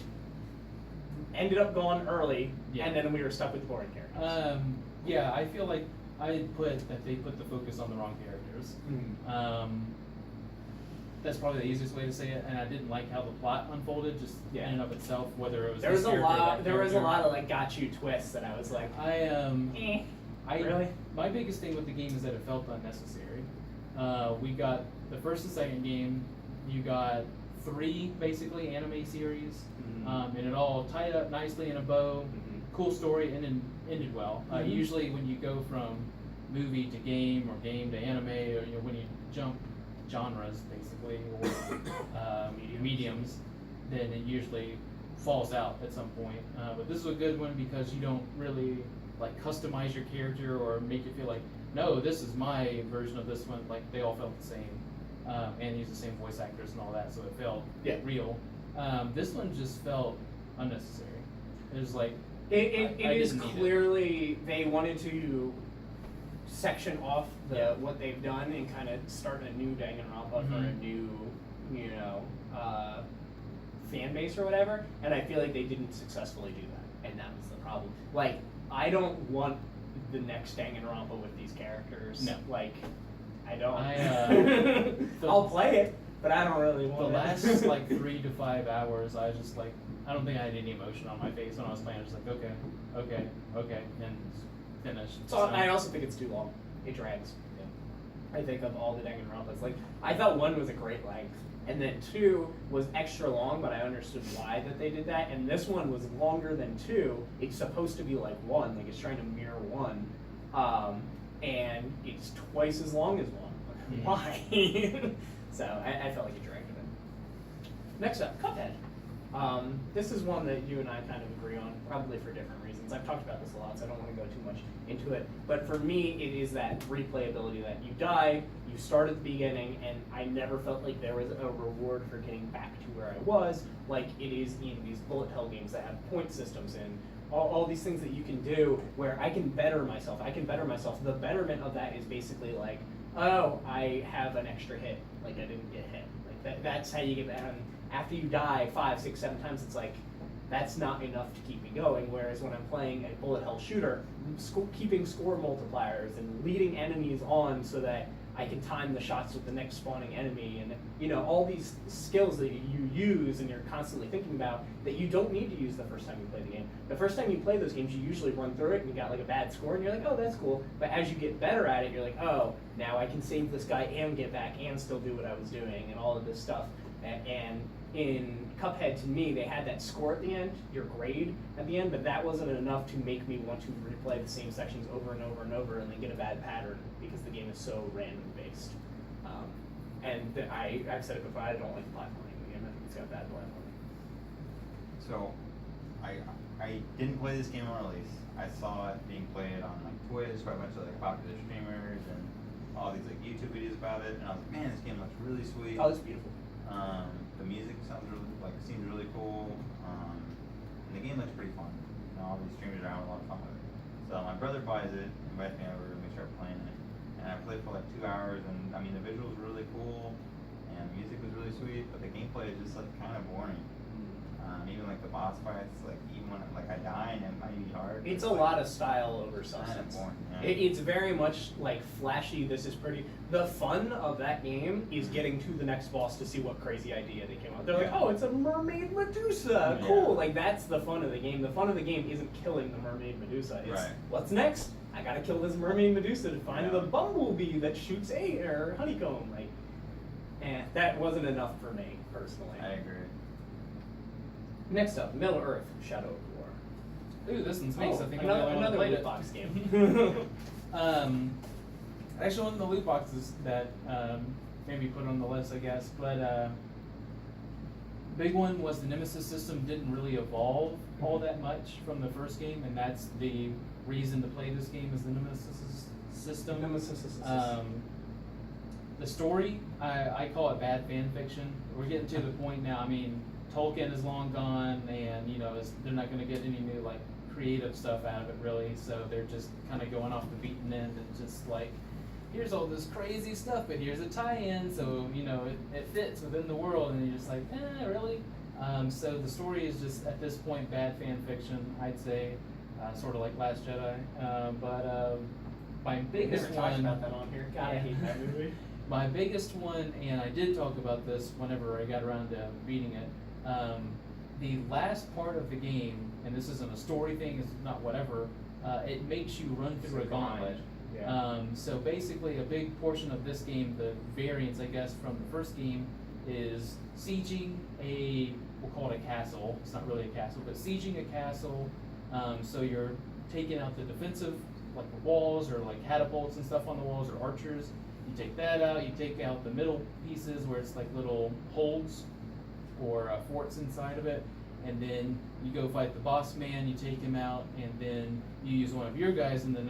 ended up gone early, Yeah. and then we were stuck with boring characters. Yeah, I feel like I put that they put the focus on the wrong characters. That's probably the easiest way to say it, and I didn't like how the plot unfolded just Yeah. in and of itself, whether it was There this was a character or lot. that There was a character. lot of like got you twists that I was like, really? My biggest thing with the game is that it felt unnecessary. We got the first and second game. You got 3 basically anime series, Mhm. and it all tied up nicely in a bow. Mhm. Cool story, and then ended well. Mhm. Usually, when you go from movie to game or game to anime, or when you jump genres basically or mediums, then it usually falls out at some point. But this is a good one because you don't really like customize your character or make it feel like, no, this is my version of this one. Like they all felt the same, and use the same voice actors and all that, so it felt Yeah. real. This one just felt unnecessary. It was like It I is didn't need it. clearly they wanted to section off Yeah. what they've done and kind of start a new Danganronpa for a Mhm. new, fan base or whatever. And I feel like they didn't successfully do that, and that was the problem. Like, I don't want the next Danganronpa with these characters. No. Like, I don't. the- I'll play it, but I don't really the want last it. like 3 to 5 hours, I was just like, I don't think I had any emotion on my face when I was playing. I was just like, okay, and finished. So I also think it's too long. It drags. Yeah. I think of all the Danganronpas, like I thought 1 was a great length, and then 2 was extra long, but I understood why that they did that. And this one was longer than 2. It's supposed to be like 1, like it's trying to mirror 1, and it's twice as long as 1. Mhm. Why? So I felt like it dragged a bit. Next up, Cuphead. This is one that you and I kind of agree on, probably for different reasons. I've talked about this a lot, so I don't want to go too much into it. But for me, it is that replayability that you die, you start at the beginning, and I never felt like there was a reward for getting back to where I was, like it is in these bullet hell games that have point systems and all these things that you can do where I can better myself. The betterment of that is basically like, oh, I have an extra hit, like I didn't get hit. Like that's how you get that. And after you die 5, 6, 7 times, it's like, that's not enough to keep me going. Whereas when I'm playing a bullet hell shooter, keeping score multipliers and leading enemies on so that I can time the shots with the next spawning enemy, and you know, all these skills that you use and you're constantly thinking about that you don't need to use the first time you play the game. The first time you play those games, you usually run through it and you got like a bad score, and you're like, oh, that's cool. But as you get better at it, you're like, oh, now I can save this guy and get back and still do what I was doing, and all of this stuff. And in Cuphead, to me, they had that score at the end, your grade at the end, but that wasn't enough to make me want to replay the same sections over and over and over and then get a bad pattern because the game is so random based. I've said it before, I don't like the platforming in the game. I think it's got bad platforming. So, I didn't play this game on release. I saw it being played on like Twitch by a bunch of like popular streamers and all these like YouTube videos about it, and I was like, man, this game looks really sweet. Oh, it's beautiful. The music seems really cool. And the game looks pretty fun. You know, all these streamers are having a lot of fun with it. So my brother buys it, invites me over, and we start playing it. And I played for like 2 hours, and I mean the visuals were really cool, and the music was really sweet, but the gameplay is just like kind of boring. Even like the boss fights, like even when like I die and it might be hard. It's a like, lot of style over kind of substance. boring. Yeah. It's very much like flashy, this is pretty. The fun of that game is getting to the next boss to see what crazy idea they came up. They're like, Yeah. oh, it's a mermaid Medusa, Yeah. cool. Like that's the fun of the game. The fun of the game isn't killing the mermaid Medusa. It's Right. what's next? I gotta kill this mermaid Medusa to find Yeah. the bumblebee that shoots or honeycomb. Like, that wasn't enough for me personally. I agree. Next up, Middle Earth: Shadow of War. Ooh, this one's nice. I think another, I'm the only one another that played loot it. box game. Actually, one of the loot boxes that maybe put on the list, I guess. But big one was the Nemesis system didn't really evolve all that much from the first game, and that's the reason to play this game is the Nemesis system. The story, I call it bad fan fiction. We're getting to the point now. I mean, Tolkien is long gone, and you know they're not going to get any new like creative stuff out of it really. So they're just kind of going off the beaten end and just like, here's all this crazy stuff, but here's a tie-in, so you know it fits within the world, and you're just like, really? So the story is just at this point bad fan fiction, I'd say, sort of like Last Jedi. My biggest Never talked one. about that on here. God, I Yeah. hate that movie. My biggest one, and I did talk about this whenever I got around to beating it, the last part of the game, and this isn't a story thing, it's not whatever, it makes you run through a gauntlet. Yeah. So basically a big portion of this game, the variance I guess from the first game, is sieging we'll call it a castle, it's not really a castle, but sieging a castle, so you're taking out the defensive, like the walls or like catapults and stuff on the walls or archers. You take that out, you take out the middle pieces where it's like little holds or forts inside of it, and then you go fight the boss man, you take him out, and then you use one of your guys in the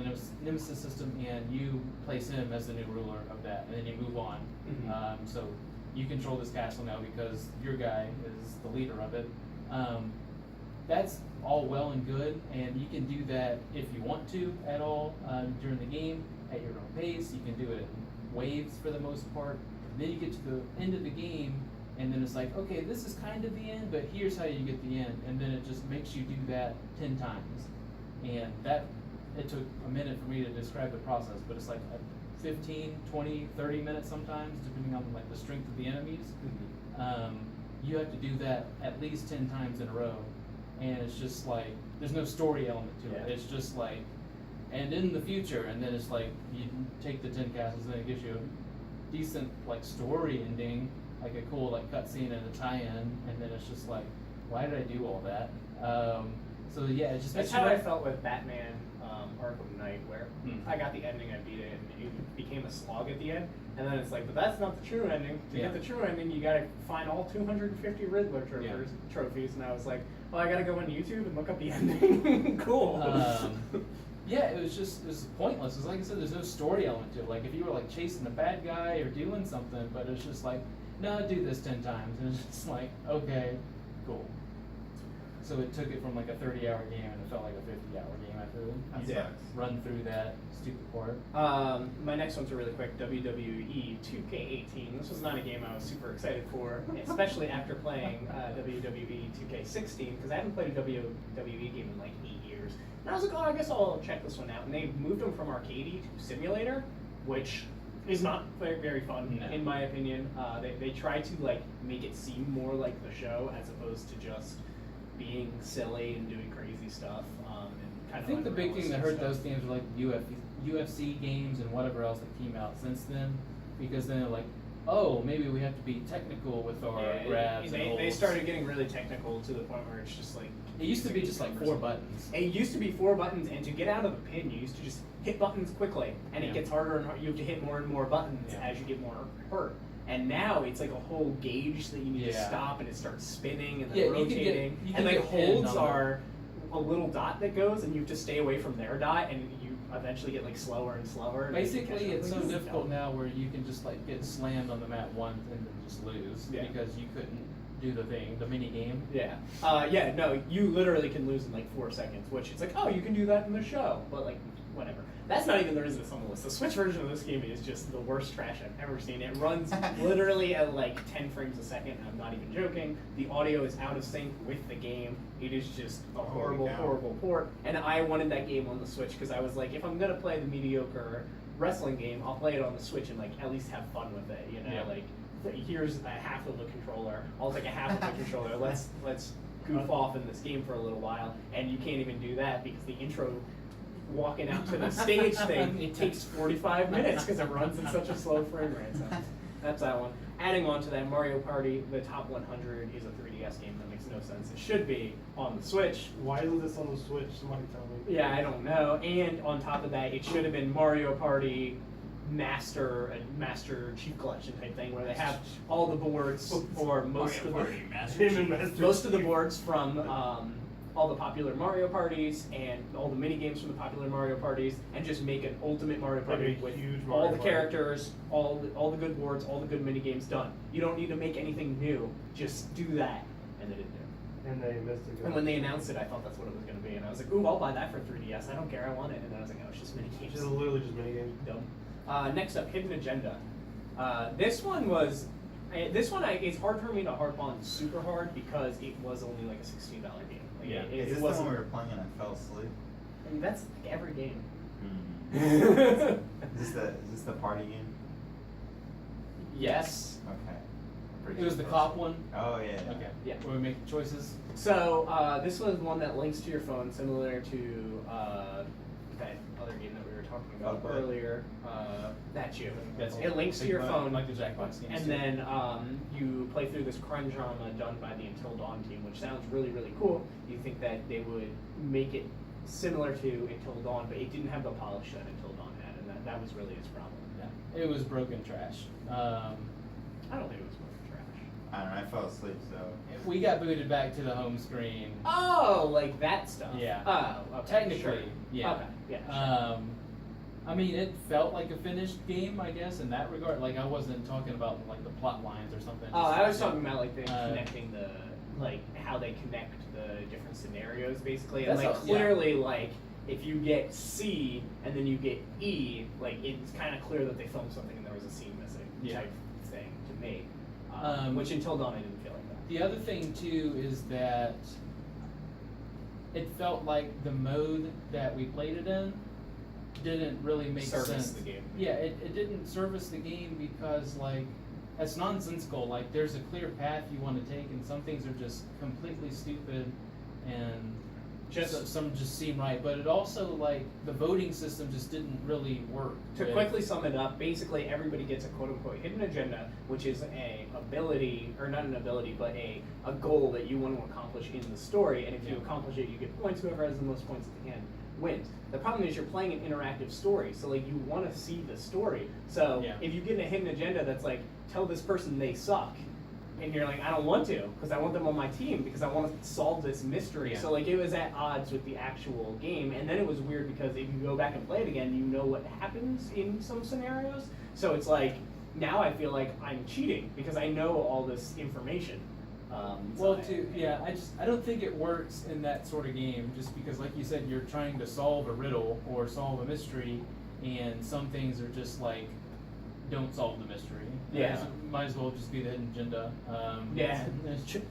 Nemesis system and you place him as the new ruler of that, and then you move on. Mhm. So you control this castle now because your guy is the leader of it. That's all well and good, and you can do that if you want to at all during the game at your own pace. You can do it in waves for the most part. And then you get to the end of the game, and then it's like, okay, this is kind of the end, but here's how you get the end. And then it just makes you do that 10 times. And it took a minute for me to describe the process, but it's like 15, 20, 30 minutes sometimes, depending on like the strength of the enemies. You have to do that at least 10 times in a row. And it's just like, there's no story element to it. Yeah. It's just like, and in the future, and then it's like, you take the 10 castles, and then it gives you a decent like story ending, like a cool like cutscene and a tie-in, and then it's just like, why did I do all that? So yeah, it just That's makes how you I felt with Batman Arkham Knight, where I got the ending, I beat it, and it became a slog at the end. And then it's like, but that's not the true ending. To get the true ending, you gotta find all 250 Riddler trophies. And I was like, well, I gotta go on YouTube and look up the ending. Cool. Yeah, it was pointless. It's like I said, there's no story element to it. Like if you were like chasing a bad guy or doing something, but it's just like, no, do this 10 times, and it's just like, okay, cool. So it took it from like a 30-hour game, and it felt like a 50-hour game after That you sucks. run through that stupid part. My next one's a really quick, WWE 2K18. This was not a game I was super excited for, especially after playing WWE 2K16, because I haven't played a WWE game in like 8 years. And I was like, oh, I guess I'll check this one out. And they moved them from arcadey to simulator, which is not very fun, No. in my opinion. They try to like make it seem more like the show as opposed to just being silly and doing crazy stuff. And I kind think of the big thing that hurt those stuff. games were like UFC games and whatever else that came out since then, because then they're like, oh, maybe we have to be technical with our grabs and They holds. started getting really technical to the point where it's just like. It used to be just like 4 buttons. It used to be 4 buttons, and to get out of the pin, you used to just hit buttons quickly, and Yeah. it gets harder and harder. You have to hit more and more buttons Yeah. as you get more hurt. And now it's like a whole gauge that you need to Yeah. stop, and it starts spinning and then Yeah, you can rotating. you and can like get pinned holds on the- are a little dot that goes, and you have to stay away from their dot, and you eventually get like slower and slower. and you catch Basically, up. it's so Like, difficult no. now where you can just like get slammed on the mat once and then just lose Yeah. because you couldn't do the thing, the mini game. Yeah. No, you literally can lose in like 4 seconds, which it's like, oh, you can do that in the show, but like, whatever. That's not even the reason it's on the list. The Switch version of this game is just the worst trash I've ever seen. It runs literally at like 10 frames a second. I'm not even joking. The audio is out of sync with the game. It is just a Holy horrible, cow. horrible port. And I wanted that game on the Switch because I was like, if I'm gonna play the mediocre wrestling game, I'll play it on the Switch and like at least have fun with it. You know, Yeah. like here's a half of a controller. I'll take a half of a controller. Let's goof off in this game for a little while. And you can't even do that because the intro walking out to the stage thing, it takes 45 minutes because it runs in such a slow frame rate. So that's that one. Adding on to that, Mario Party, the top 100 is a 3DS game that makes no sense. It should be on the Switch. Why isn't this on the Switch? Somebody tell me. Yeah, I don't know. And on top of that, it should have been Mario Party Master Chief Collection type thing, where they have all the boards or most of the boards from all the popular Mario parties and all the mini games from the popular Mario parties, and just make an ultimate Mario Party Like a with huge all Mario the Party. characters, all the good boards, all the good mini games done. You don't need to make anything new. Just do that, and they didn't do it. And they missed it. And when they announced it, I thought that's what it was going to be, and I was like, "Ooh, I'll buy that for 3DS. I don't care. I want it." And then I was like, "Oh, it's just mini games." It's literally just mini games. Dumb. Next up, Hidden Agenda. This one it's hard for me to harp on super hard because it was only like a $16 game. Like, Yeah. it Is this the wasn't. one we were playing and I fell asleep? I mean, that's like every game. Is this the party game? Yes. Okay. I'm pretty It was sure the that's cop it. one. Oh yeah. Okay. Yeah. Where we make choices. So this was one that links to your phone, similar to that other game that we were talking about Okay. earlier. That's you. That's It links to your phone, like the Jackbox games. and too. then you play through this crime drama done by the Until Dawn team, which sounds really, really cool. You think that they would make it similar to Until Dawn, but it didn't have the polish that Until Dawn had, and that was really its problem. Yeah. It was broken trash. I don't think it was fucking trash. I don't know. I fell asleep, so. We got booted back to the home screen. Oh, like that stuff. Yeah. Oh, okay. Technically, Sure. yeah. Okay. Yeah. Sure. I mean, it felt like a finished game, I guess, in that regard. Like, I wasn't talking about like the plot lines or something. Oh, I was talking about like the Uh, connecting the like how they connect the different scenarios basically, and That's like how- yeah. clearly like if you get C and then you get E, like it's kind of clear that they filmed something and there was a scene missing Yeah. type thing to me. Um, Which Until Dawn I didn't feel like that. The other thing too is that it felt like the mode that we played it in didn't really make Service sense. the game. Yeah, it didn't service the game because like it's nonsensical. Like there's a clear path you want to take, and some things are just completely stupid, and some just seem right. But it also like the voting system just didn't really work. To quickly sum it up, basically everybody gets a quote-unquote hidden agenda, which is a ability, or not an ability, but a goal that you want to accomplish in the story, and if you Yeah. accomplish it, you get points. Whoever has the most points at the end wins. The problem is you're playing an interactive story, so like you want to see the story. So Yeah. if you get a hidden agenda that's like, tell this person they suck, and you're like, I don't want to, because I want them on my team, because I want to solve this mystery. Yeah. So like it was at odds with the actual game, and then it was weird because if you go back and play it again, you know what happens in some scenarios. So it's like, now I feel like I'm cheating, because I know all this information. Well, I don't think it works in that sort of game, just because, like you said, you're trying to solve a riddle or solve a mystery, and some things are just like, don't solve the mystery. Yeah. Might as well just be the hidden agenda. Yeah.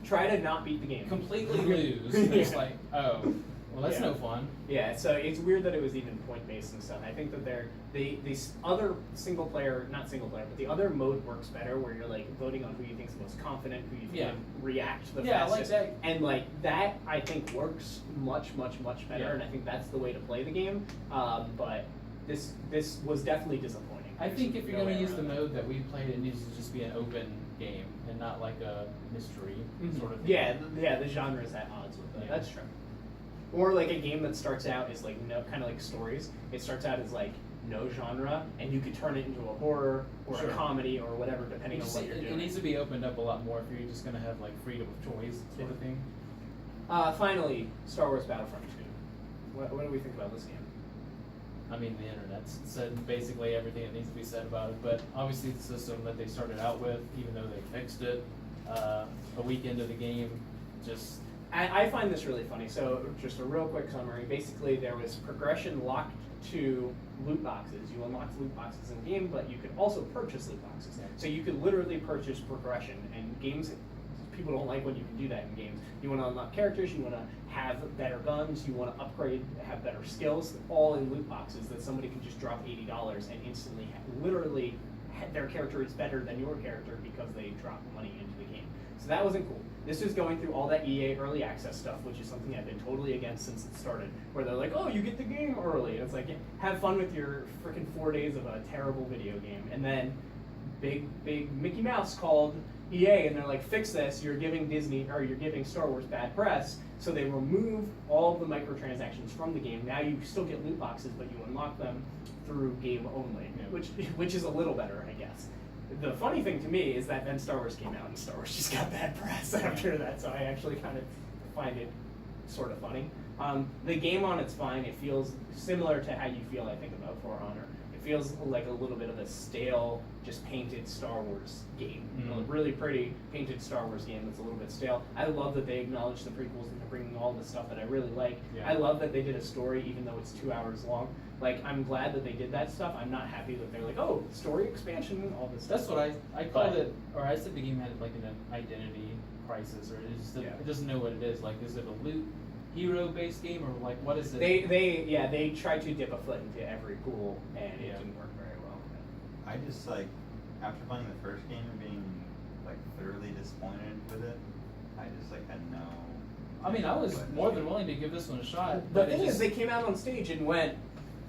Try to not beat the game. Completely lose. It's like, oh, Well, that's Yeah. no fun. Yeah, so it's weird that it was even point based and stuff. I think that these other single player, not single player, but the other mode works better where you're like voting on who you think's most confident, who you think Yeah. would react the Yeah, I like fastest. that. And like that I think works much better, Yeah. and I think that's the way to play the game. But this was definitely disappointing. I There's think if you're no going way to use the around mode that we played, it needs to just be an open game and not like a mystery that. sort of thing. Yeah, the genre is at odds with it. Yeah. That's true. Or like a game that starts out as like no kind of like stories. It starts out as like no genre, and you could turn it into a horror or Sure. a comedy or whatever, depending on what you're It doing. needs to be opened up a lot more if you're just going to have like freedom of choice sort of thing. Finally, Star Wars Battlefront 2. What do we think about this game? I mean, the internet's said basically everything that needs to be said about it, but obviously the system that they started out with, even though they fixed it a week into the game, just I find this really funny. So, just a real quick summary. Basically, there was progression locked to loot boxes. You unlocked loot boxes in game, but you could also purchase loot boxes. Yeah. So you could literally purchase progression. And games, people don't like when you can do that in games. You want to unlock characters. You want to have better guns. You want to upgrade, have better skills. All in loot boxes that somebody can just drop $80 and instantly, literally, their character is better than your character because they dropped money into the game. So that wasn't cool. This is going through all that EA early access stuff, which is something I've been totally against since it started, where they're like, oh, you get the game early. And it's like, have fun with your freaking 4 days of a terrible video game. And then big Mickey Mouse called EA, and they're like, fix this, you're giving Disney, or you're giving Star Wars bad press. So they removed all of the microtransactions from the game. Now you still get loot boxes, but you unlock them through game only, Yeah. which is a little better, I guess. The funny thing to me is that then Star Wars came out, and Star Wars just got bad press after that, so I actually kind of find it sort of funny. The game on it's fine. It feels similar to how you feel, I think, about For Honor. It feels like a little bit of a stale, just painted Star Wars game. Mhm. A really pretty painted Star Wars game that's a little bit stale. I love that they acknowledge the prequels and they're bringing all the stuff that I really like. Yeah. I love that they did a story even though it's 2 hours long. Like, I'm glad that they did that stuff. I'm not happy that they're like, oh, story expansion and all this stuff. that's what I called But- it, or I said the game had like an identity crisis, or it doesn't know what it is. Like, is it a loot hero-based game, or like what is it? They tried to dip a foot into every pool and it Yeah. didn't work very well. I just like, after playing the first game and being like thoroughly disappointed with it, I just like had no. I mean, I was but- more than willing to give this one a shot. The but it thing is, just- they came out on stage and went,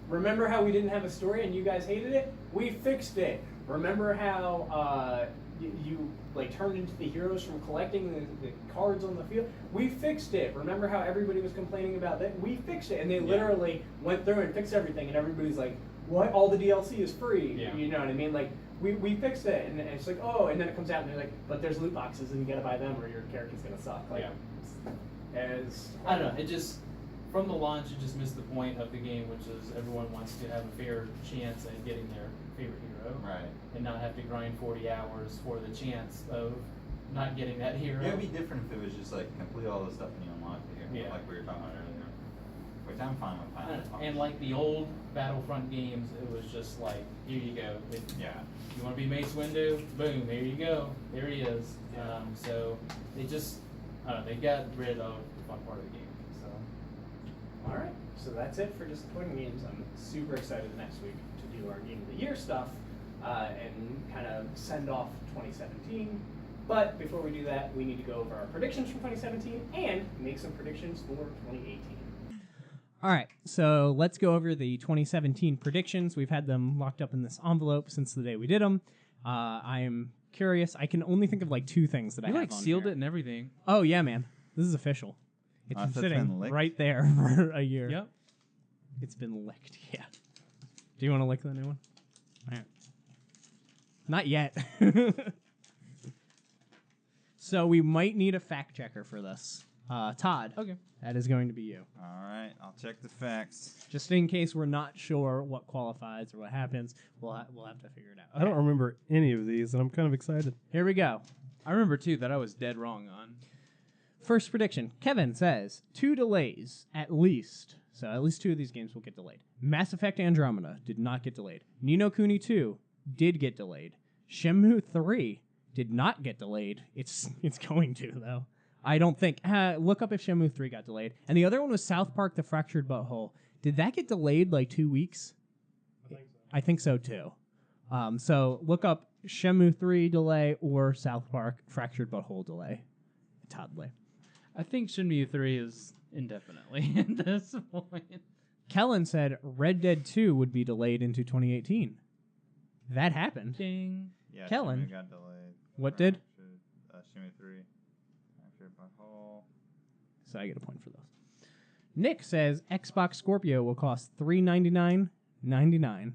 remember how we didn't have a story and you guys hated it? We fixed it. Remember how you like turned into the heroes from collecting the cards on the field? We fixed it. Remember how everybody was complaining about that? We fixed it. And they literally went through and fixed everything, and everybody's like, what? All the DLC is free. Yeah. You know what I mean? Like, we fixed it. And it's like, oh, and then it comes out and they're like, but there's loot boxes and you gotta buy them or your character's gonna suck. Like, I don't know. It just, from the launch, it just missed the point of the game, which is everyone wants to have a fair chance at getting their favorite hero, Right. and not have to grind 40 hours for the chance of not getting that hero. Yeah, it'd be different if it was just like complete all the stuff and you unlock the hero, Yeah. like we were talking about earlier. Which I'm fine with. And like the old Battlefront games, it was just like, here you go. Yeah. You want to be Mace Windu? Boom, there you go. There he is. Yeah. So they just, I don't know, they got rid of the fun part of the game. So All right, so that's it for disappointing games. I'm super excited next week to do our Game of the Year stuff and kind of send off 2017. But before we do that, we need to go over our predictions from 2017 and make some predictions for 2018. All right, so let's go over the 2017 predictions. We've had them locked up in this envelope since the day we did them. I am curious. I can only think of like two things that I you have like on sealed here. it and everything. Oh yeah, man, this is official. It's been So it's sitting been licked? right there for a year. Yep. It's been licked. Yeah. Do you want to lick the new one? All right. Not yet. So we might need a fact checker for this. Todd. Okay. That is going to be you. All right, I'll check the facts. Just in case we're not sure what qualifies or what happens, we'll have to figure it out. I don't remember any of these, and I'm kind of excited. Here we go. I remember too that I was dead wrong on. First prediction. Kevin says 2 delays at least. So at least 2 of these games will get delayed. Mass Effect Andromeda did not get delayed. Ni no Kuni 2 did get delayed. Shenmue 3 did not get delayed. It's going to though. I don't think. Look up if Shenmue 3 got delayed. And the other one was South Park: The Fractured Butthole. Did that get delayed like 2 weeks? I think so too. So look up Shenmue 3 delay or South Park Fractured Butthole delay. Todd delay. I think Shenmue 3 is indefinitely at this point. Kellen said Red Dead 2 would be delayed into 2018. That happened. Ding. Yeah, Kellen. Shenmue got delayed. What did? Shenmue 3. Fractured Butthole. So I get a point for those. Nick says Xbox Scorpio will cost $399.99.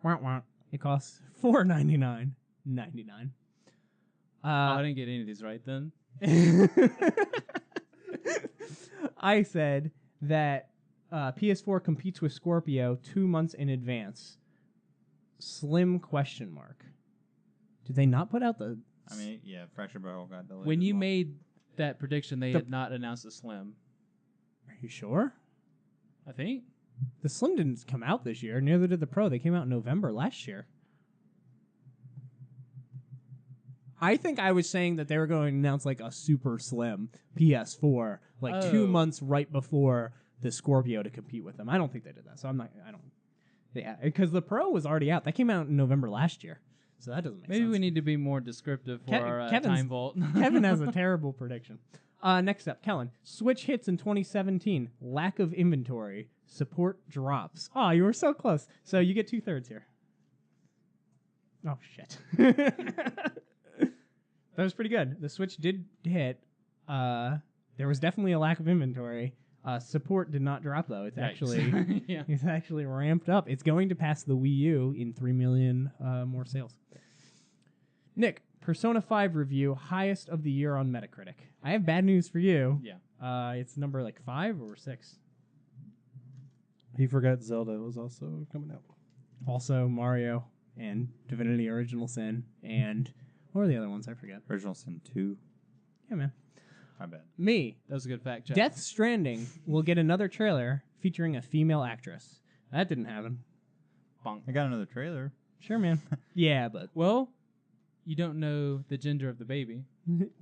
Wah, wah. It costs $499.99. I didn't get any of these right then. I said that PS4 competes with Scorpio 2 months in advance. Slim question mark. Did they not put out the... I mean, yeah, Fractured Butthole got delayed. When as you well. made that prediction, they had not announced a Slim. Are you sure? I think. The Slim didn't come out this year. Neither did the Pro. They came out in November last year. I think I was saying that they were going to announce like a super slim PS4 like 2 months right before the Scorpio to compete with them. I don't think they did that. So I don't. Yeah, because the Pro was already out. That came out in November last year. So that doesn't make sense. Maybe we need to be more descriptive for our time vault. Kevin has a terrible prediction. Next up, Kellen. Switch hits in 2017. Lack of inventory. Support drops. Oh, you were so close. So you get 2/3 here. Oh, shit. That was pretty good. The Switch did hit. There was definitely a lack of inventory. Support did not drop, though. It's actually it's actually ramped up. It's going to pass the Wii U in 3 million more sales. Nick, Persona 5 review, highest of the year on Metacritic. I have bad news for you. Yeah. It's number like 5 or 6. He forgot Zelda was also coming out. Also Mario and Divinity Original Sin and what are the other ones? I forget. Original Sin 2. Yeah, man. My bad. Me. That was a good fact check. Death Stranding will get another trailer featuring a female actress. That didn't happen. Bonk. I got another trailer. Sure, man. Yeah, but Well, you don't know the gender of the baby.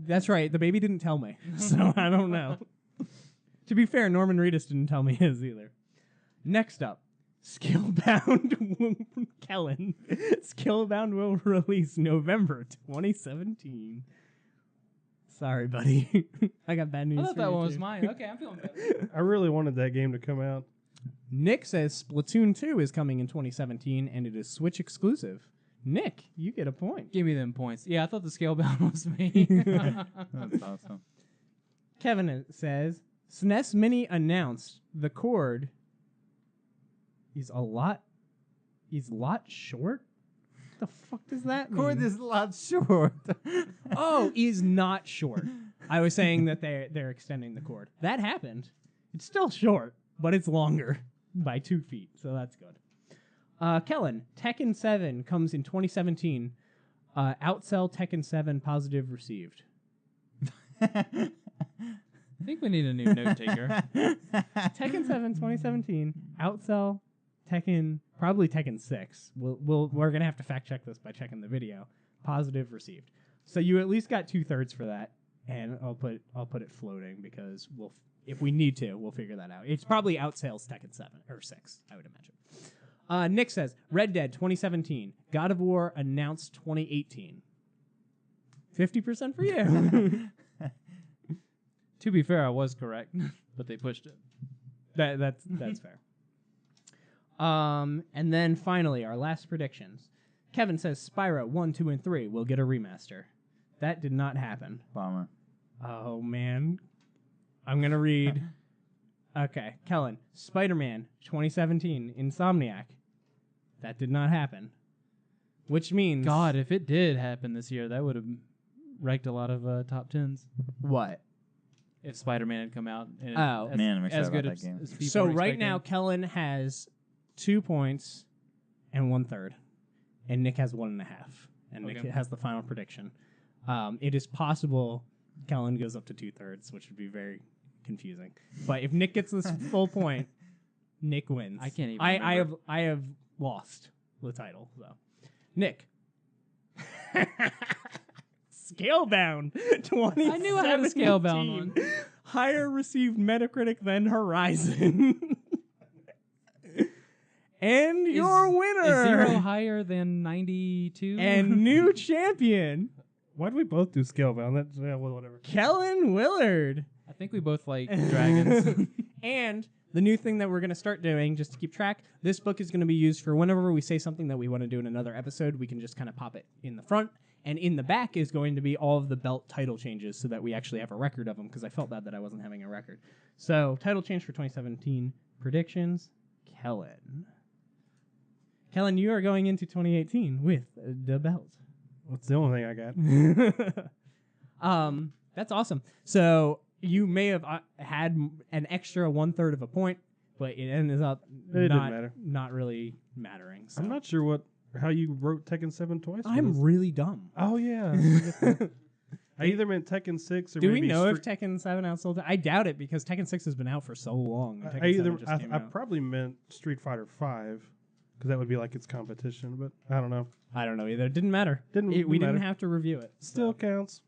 that's right. The baby didn't tell me, so I don't know. To be fair, Norman Reedus didn't tell me his either. Next up, Skillbound Kellen. Skillbound will release November 2017. Sorry, buddy. I got bad news. I thought for that you one was too. mine. Okay, I'm feeling better. I really wanted that game to come out. Nick says Splatoon 2 is coming in 2017 and it is Switch exclusive. Nick, you get a point. Give me them points. Yeah, I thought the Scalebound was me. That's awesome. Kevin says SNES Mini announced the cord is a lot short. What the fuck does that mean? Cord is a lot short. Oh, is not short. I was saying that they're extending the cord. That happened. It's still short, but it's longer by 2 feet, so that's good. Kellen, Tekken 7 comes in 2017. Outsell Tekken 7 positive received. I think we need a new note taker. Tekken 7 2017. Outsell Tekken, probably Tekken 6. We're gonna have to fact check this by checking the video. Positive received. So you at least got 2/3 for that, and I'll put it floating because if we need to, we'll figure that out. It's probably outsells Tekken 7 or 6, I would imagine. Nick says Red Dead 2017. God of War announced 2018. 50% for you. To be fair, I was correct, but they pushed it. That's fair. And then finally, our last predictions. Kevin says Spyro 1, 2, and 3 will get a remaster. That did not happen. Bummer. Oh, man. I'm going to read. Okay, Kellen. Spider-Man 2017, Insomniac. That did not happen. Which means... God, if it did happen this year, that would have wrecked a lot of top 10s. What? If Spider-Man had come out. And Oh. Man, I'm excited as good about as, that game. as people So were right expecting. now, Kellen has 2 points and 1/3. And Nick has 1.5. And Nick Okay. has the final prediction. It is possible Kellen goes up to 2/3, which would be very confusing. But if Nick gets this full point, Nick wins. I can't even I have lost the title. So, Nick. Scalebound 2017. I knew I had a Scalebound one. Higher received Metacritic than Horizon. And your winner. Is 0 higher than 92? And new champion, Why do we both do Scalebound? That's well, whatever. Kellen Williard. I think we both like dragons. And the new thing that we're going to start doing, just to keep track, this book is going to be used for whenever we say something that we want to do in another episode, we can just kind of pop it in the front. And in the back is going to be all of the belt title changes so that we actually have a record of them, because I felt bad that I wasn't having a record. So, title change for 2017 predictions, Kellen. Kellen, you are going into 2018 with the belt. What's the only thing I got? That's awesome. So you may have had an extra 1/3 of a point, but it ended up It didn't matter. not really mattering. So. I'm not sure how you wrote Tekken 7 twice. I'm really dumb. Oh yeah. I forget that. I either meant Tekken 6 or Do we maybe know if Tekken 7 outsold it? I doubt it because Tekken 6 has been out for so long. and Tekken 7 just came I out. probably meant Street Fighter 5 because that would be like its competition, but I don't know. I don't know either. It didn't matter. We Didn't didn't matter. have to review it. Still counts.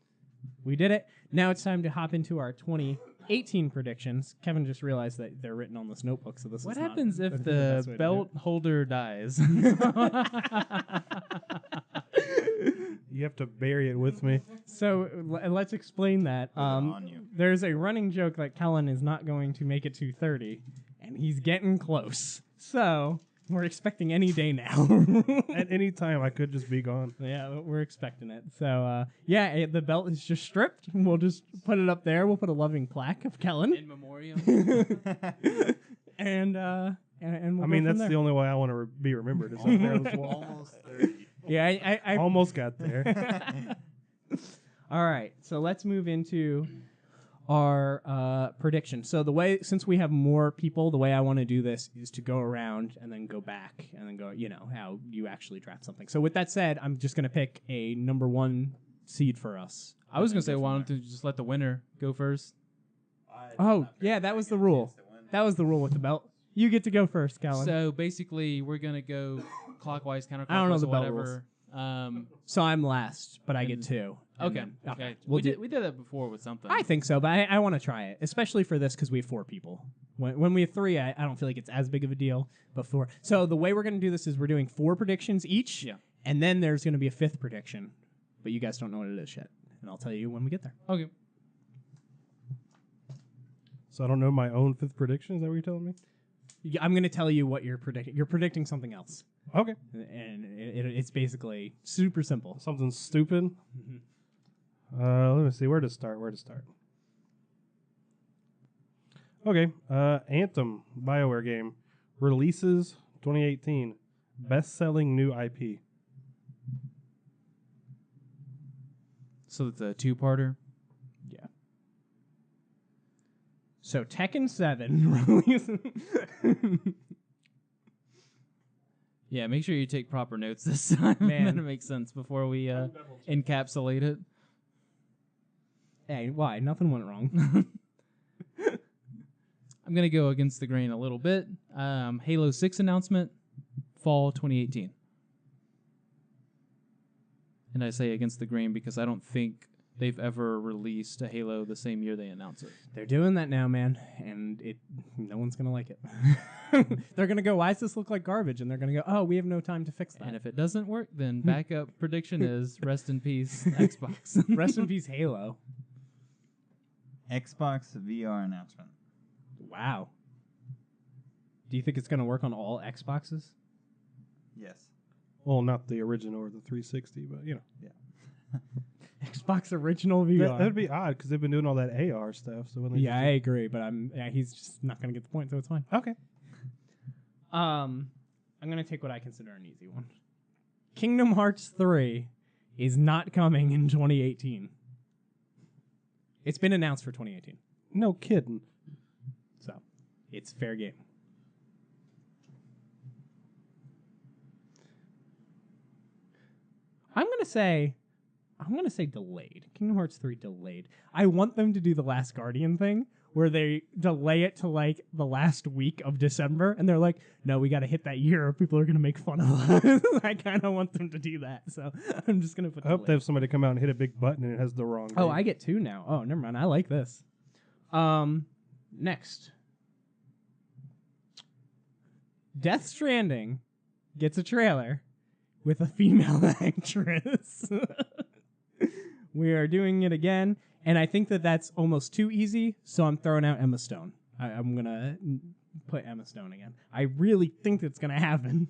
We did it. Now it's time to hop into our 2018 predictions. Kevin just realized that they're written on this notebook, so this What is not happens if best the way to do belt it. holder dies? You have to bury it with me. So let's explain that. on you. There's a running joke that Kellen is not going to make it to 30, and he's getting close. So we're expecting any day now. At any time, I could just be gone. Yeah, we're expecting it. So the belt is just stripped. We'll just put it up there. We'll put a loving plaque of Kellen, In memoriam. and we'll I go mean, from that's there. the only way I want to be remembered. Is up there on this wall. Almost 30. Yeah, I Almost got there. All right, so let's move into our prediction. So since we have more people, the way I want to do this is to go around and then go back and then go, how you actually draft something. So with that said, I'm just going to pick a number 1 seed for us. I was And going to say, go why from don't you just let the winner go first? Oh, yeah, that was the rule. That was the rule with the belt. You get to go first, Kellen. So basically, we're going to go clockwise, counterclockwise, I don't know the or belt whatever. So I'm last, but I get And- 2. And Okay. then- Okay. We'll We did that before with something. I think so, but I want to try it, especially for this because we have 4 people. When we have 3, I don't feel like it's as big of a deal. But 4. So the way we're going to do this is we're doing 4 predictions each, Yeah. and then there's going to be a 5th prediction. But you guys don't know what it is yet, and I'll tell you when we get there. Okay. So I don't know my own 5th prediction. Is that what you're telling me? I'm going to tell you what you're predicting. You're predicting something else, Okay. and it's basically super simple. Something stupid. Let me see. Where to start? Okay. Anthem, BioWare game, releases 2018, best-selling new IP. So it's a 2-parter. Yeah. So Tekken 7 releases. Yeah, make sure you take proper notes this time. Man. That'll make sense before we encapsulate it. Hey, why? Nothing went wrong. I'm going to go against the grain a little bit. Halo 6 announcement, fall 2018. And I say against the grain because I don't think they've ever released a Halo the same year they announce it. They're doing that now, man, and no one's gonna like it. They're gonna go, "Why does this look like garbage?" And they're gonna go, "Oh, we have no time to fix that." And if it doesn't work, then backup prediction is rest in peace, Xbox. Rest in peace, Halo. Xbox VR announcement. Wow. Do you think it's gonna work on all Xboxes? Yes. Well, not the original or the 360, but Xbox original VR. that'd be odd because they've been doing all that AR stuff. So when they Yeah, I agree, but he's just not gonna get the point, so it's fine. okay. I'm gonna take what I consider an easy one. Kingdom Hearts 3 is not coming in 2018. It's been announced for 2018, No kidding. so it's fair game. I'm gonna say delayed. Kingdom Hearts 3 delayed. I want them to do the Last Guardian thing where they delay it to like the last week of December, and they're like, no, we got to hit that year or people are going to make fun of us. I kind of want them to do that, so I'm just going to put I hope they have somebody come out and hit a big button and it has the wrong Oh, date. I get 2 now. Oh, never mind. I like this. Next. Death Stranding gets a trailer with a female actress. We are doing it again, and I think that that's almost too easy, so I'm throwing out Emma Stone. I'm going to put Emma Stone again. I really think it's going to happen.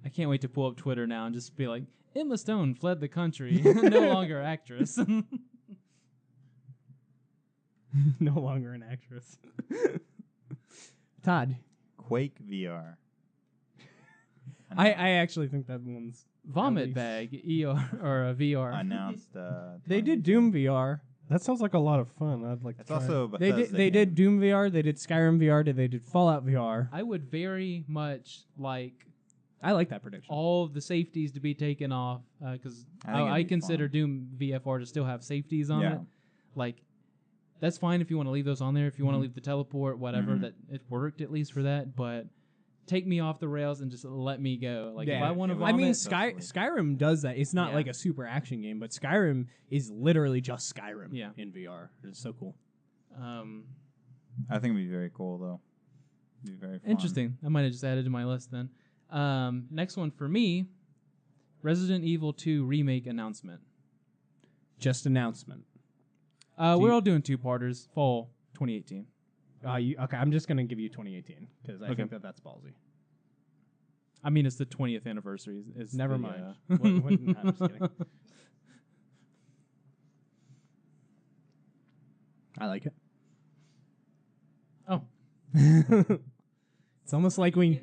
I can't wait to pull up Twitter now and just be like, Emma Stone fled the country, no longer actress. No longer an actress. Todd. Quake VR. I actually think that one's Vomit at least- bag, or a VR. Announced. They did Doom VR. That sounds like a lot of fun. I'd like to It's try also it. a They Bethesda did game. Doom VR. They did Skyrim VR. They did Fallout VR. I would very much like I like that prediction. all of the safeties to be taken off because I think it'd I be consider fun. Doom VFR to still have safeties on Yeah. it. Like, that's fine if you want to leave those on there. If you want to Mhm. leave the teleport, whatever, Mhm. that it worked at least for that. But take me off the rails and just let me go. Like, if Yeah. I want to I vomit, I mean, Totally. Skyrim does that. It's not Yeah. like a super action game, but Skyrim is literally just Skyrim Yeah. in VR. It's so cool. I think it'd be very cool though. It'd be very fun. Interesting. I might have just added to my list then. Next one for me, Resident Evil 2 remake announcement. Just announcement. We're you- all doing 2-parters, fall 2018. Okay, I'm just going to give you 2018 because I Okay. think that's ballsy. I mean, it's the 20th anniversary. Is Never the, mind. I'm just kidding. I like it. Oh. It's almost like we.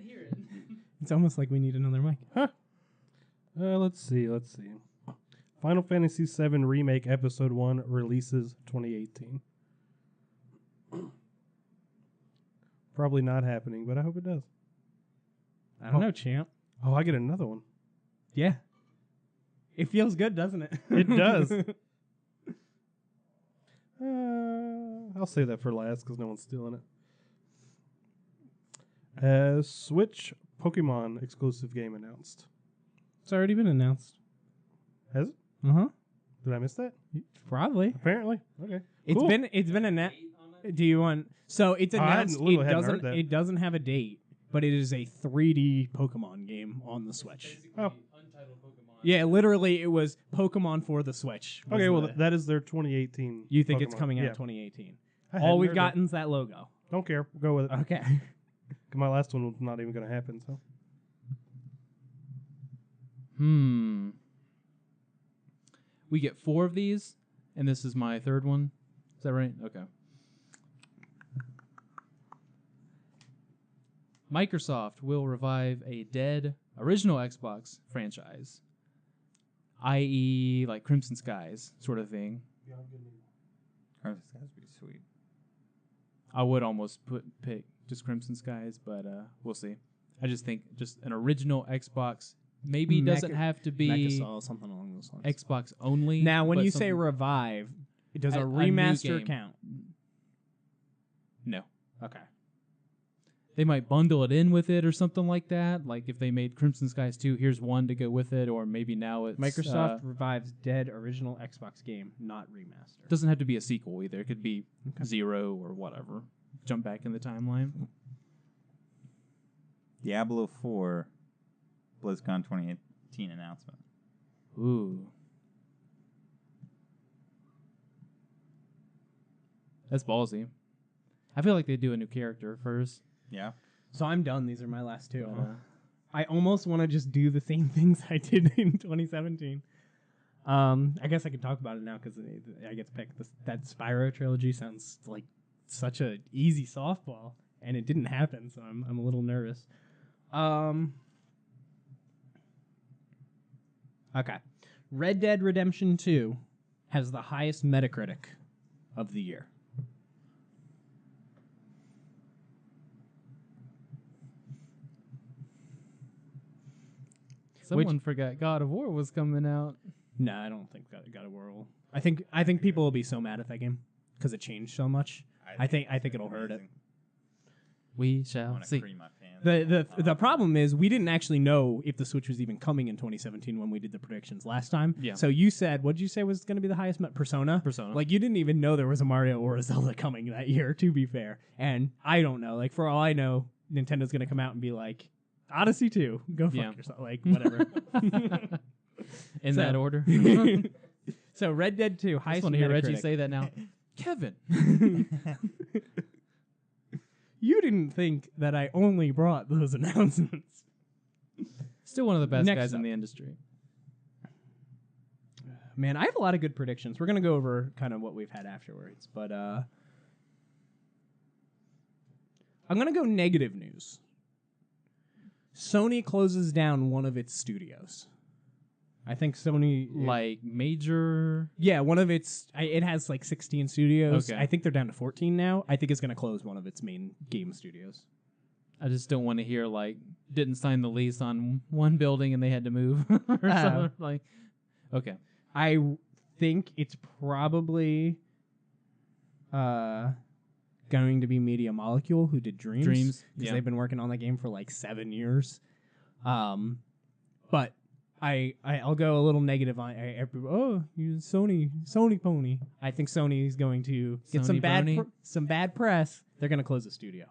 It's almost like we need another mic. Let's see. Final Fantasy VII Remake Episode 1 releases 2018. Probably not happening, but I hope it does. I don't know, champ. Oh, I get another one. Yeah. It feels good, doesn't it? It does. I'll save that for last because no one's stealing it. Switch Pokemon exclusive game announced. It's already been announced. Has it? Uh-huh. Did I miss that? Probably. Apparently. Okay. It's Cool. been announced. Do you want? So it's I hadn't- announced. literally It hadn't heard doesn't. that. It doesn't have a date, but it is a 3D Pokemon game on the Switch. Oh. Yeah, literally, it was Pokemon for the Switch. was Okay, well, the- that is their 2018. you think it's Pokemon. coming out Yeah. 2018? I All hadn't we've heard gotten is that logo. that. Don't care. Go with it. Okay. 'Cause my last one was not even going to happen, so. We get 4 of these, and this is my 3rd one. Is that right? Okay. Microsoft will revive a dead original Xbox franchise, i.e., like Crimson Skies sort of thing. Crimson Skies would be sweet. I would almost pick just Crimson Skies, but we'll see. I just think just an original Xbox maybe doesn't have to be Mechasol, something along those lines. Xbox only. Now, when but you say something- revive, does a A new remaster game. count? no. Okay. They might bundle it in with it or something like that. Like if they made Crimson Skies 2, here's one to go with it, or maybe now it's Microsoft revives dead original Xbox game, not remaster. doesn't have to be a sequel either. It could be Okay. 0 or whatever. Jump back in the timeline. Diablo 4 BlizzCon 2018 announcement. Ooh. That's ballsy. I feel like they do a new character first. Yeah. So I'm done. These are my last 2. But, I almost want to just do the same things I did in 2017. I guess I could talk about it now because I get to pick that Spyro trilogy. Sounds like such a easy softball, and it didn't happen, so I'm a little nervous. Okay, Red Dead Redemption 2 has the highest Metacritic of the year. Someone forgot God of War was coming out. No, I don't think God of War will. I think people will be so mad at that game because it changed so much. I think it'll hurt it. We I shall want to see. cream my pants. The problem is we didn't actually know if the Switch was even coming in 2017 when we did the predictions last time. Yeah. So you said, what did you say was going to be the highest? Persona? Persona. Like, you didn't even know there was a Mario or a Zelda coming that year, to be fair. And I don't know. Like, for all I know, Nintendo's going to come out and be like, Odyssey 2, go fuck Yeah. yourself. Like, whatever. In So- that order. So Red Dead 2, I just highest want to hear Reggie Metacritic. say that now. Kevin. You didn't think that I only brought those announcements. Still one of the best Next guys in up. the industry. Man, I have a lot of good predictions. We're going to go over kind of what we've had afterwards. But I'm going to go negative news. Sony closes down one of its studios. I think Sony... Like major. Yeah, one of its... it has like 16 studios. Okay. I think they're down to 14 now. I think it's going to close one of its main game studios. I just don't want to hear like didn't sign the lease on one building and they had to move or something. Like, okay. I think it's probably going to be Media Molecule, who did Dreams. Dreams, Because yeah. they've been working on that game for like 7 years. But I'll go a little negative on you Sony pony. I think Sony is going to get Sony some bad press. They're going to close the studio.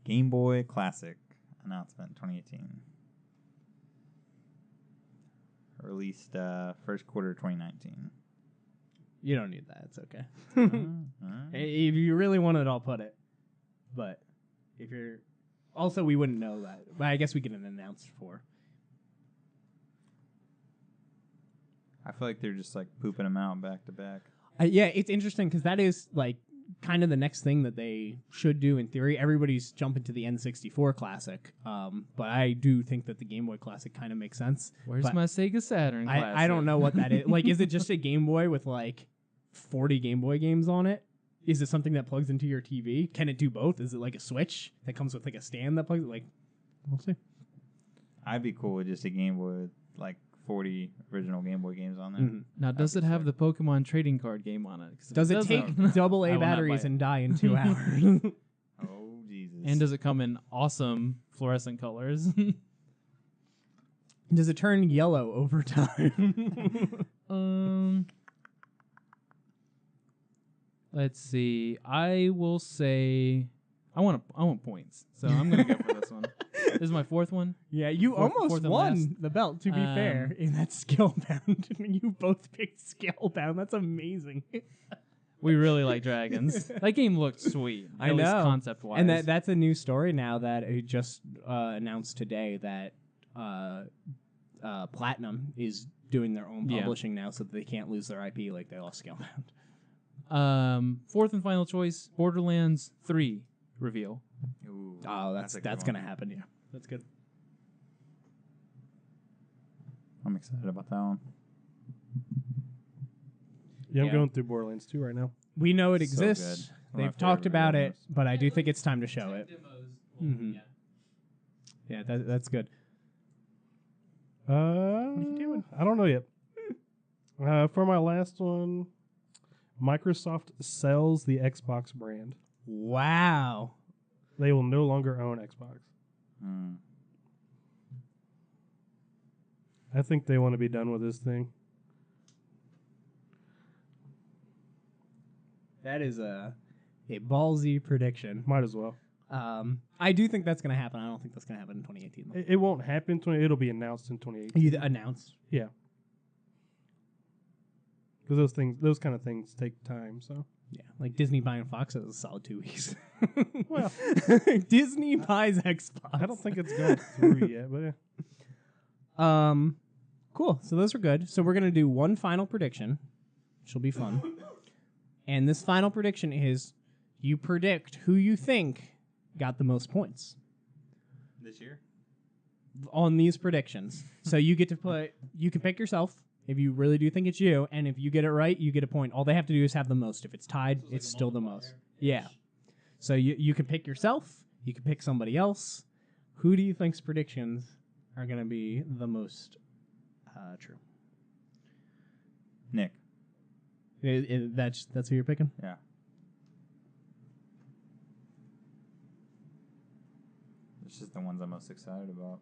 Game Boy Classic announcement 2018. Released first quarter 2019. You don't need that. It's okay. Alright. If you really want it, I'll put it. But if you're... Also, we wouldn't know that. But I guess we get an announced for. I feel like they're just like pooping them out back to back. Yeah, it's interesting because that is like kind of the next thing that they should do in theory. Everybody's jumping to the N64 Classic, but I do think that the Game Boy Classic kind of makes sense. Where's But my Sega Saturn classic? I don't know what that is. Like, is it just a Game Boy with like 40 Game Boy games on it? Is it something that plugs into your TV? Can it do both? Is it like a Switch that comes with like a stand that plugs? Like, we'll see. I'd be cool with just a Game Boy with like 40 original Game Boy games on there. Mhm. Now, does it have the Pokemon trading card game on it? 'Cause if Does it take doesn't, double I A will not buy batteries it. and die in 2 hours? Oh Jesus! And does it come in awesome fluorescent colors? Does it turn yellow over time? Let's see. I will say I want points, so I'm gonna go for this one. This is my fourth one. Yeah, you Fourth almost and won last. the belt, to be fair, in that Scalebound. You both picked Scalebound. That's amazing. We really like dragons. That game looked sweet. I at least know. concept wise. And that's a new story now that it just announced today that Platinum is doing their own Yeah. publishing now so that they can't lose their IP like they lost Scalebound. Fourth and final choice, Borderlands 3 reveal. Ooh, Oh, that's a good going to one. happen, yeah. That's good. I'm excited about that one. Yeah, I'm Yeah. going through Borderlands 2 right now. We know it So exists. good. One of They've my talked favorite about it, games. but I do think it's time to show it. Mhm. Yeah, that's good. What are you doing? I don't know yet. For my last one, Microsoft sells the Xbox brand. Wow. They will no longer own Xbox. Mm. I think they want to be done with this thing. That is a ballsy prediction. Might as well. I do think that's going to happen. I don't think that's going to happen in 2018. though. It won't happen. It'll be announced in 2018. You announced. Yeah. Because those kind of things take time. So Yeah, like Disney buying Fox is a solid 2 weeks. Well. Disney buys Xbox. I don't think it's gone through yet. But yeah. Cool. So those are good. So we're gonna do one final prediction, which will be fun. And this final prediction is, you predict who you think got the most points This year? on these predictions. So you get to you can pick yourself if you really do think it's you, and if you get it right, you get a point. All they have to do is have the most. If it's tied, it's still the most. Yeah. So you can pick yourself, you can pick somebody else. Who do you think's predictions are going to be the most True. Nick. That's who you're picking? Yeah. It's just the ones I'm most excited about.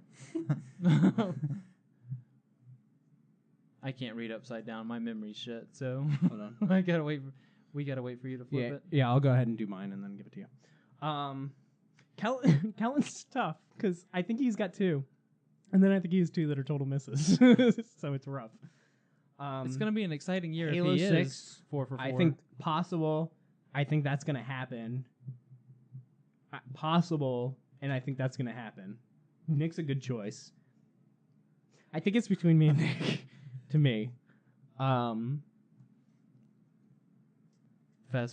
I can't read upside down. My memory's shit. So Hold on. I gotta wait. We gotta wait for you to flip it. Yeah, I'll go ahead and do mine and then give it to you. Kellen's tough because I think he's got 2, and then I think he has 2 that are total misses. So it's rough. It's gonna be an exciting year Halo if he 6, is 4 for 4. I think possible. I think that's gonna happen. Possible, and I think that's gonna happen. Nick's a good choice. I think it's between me and Nick. To me, fast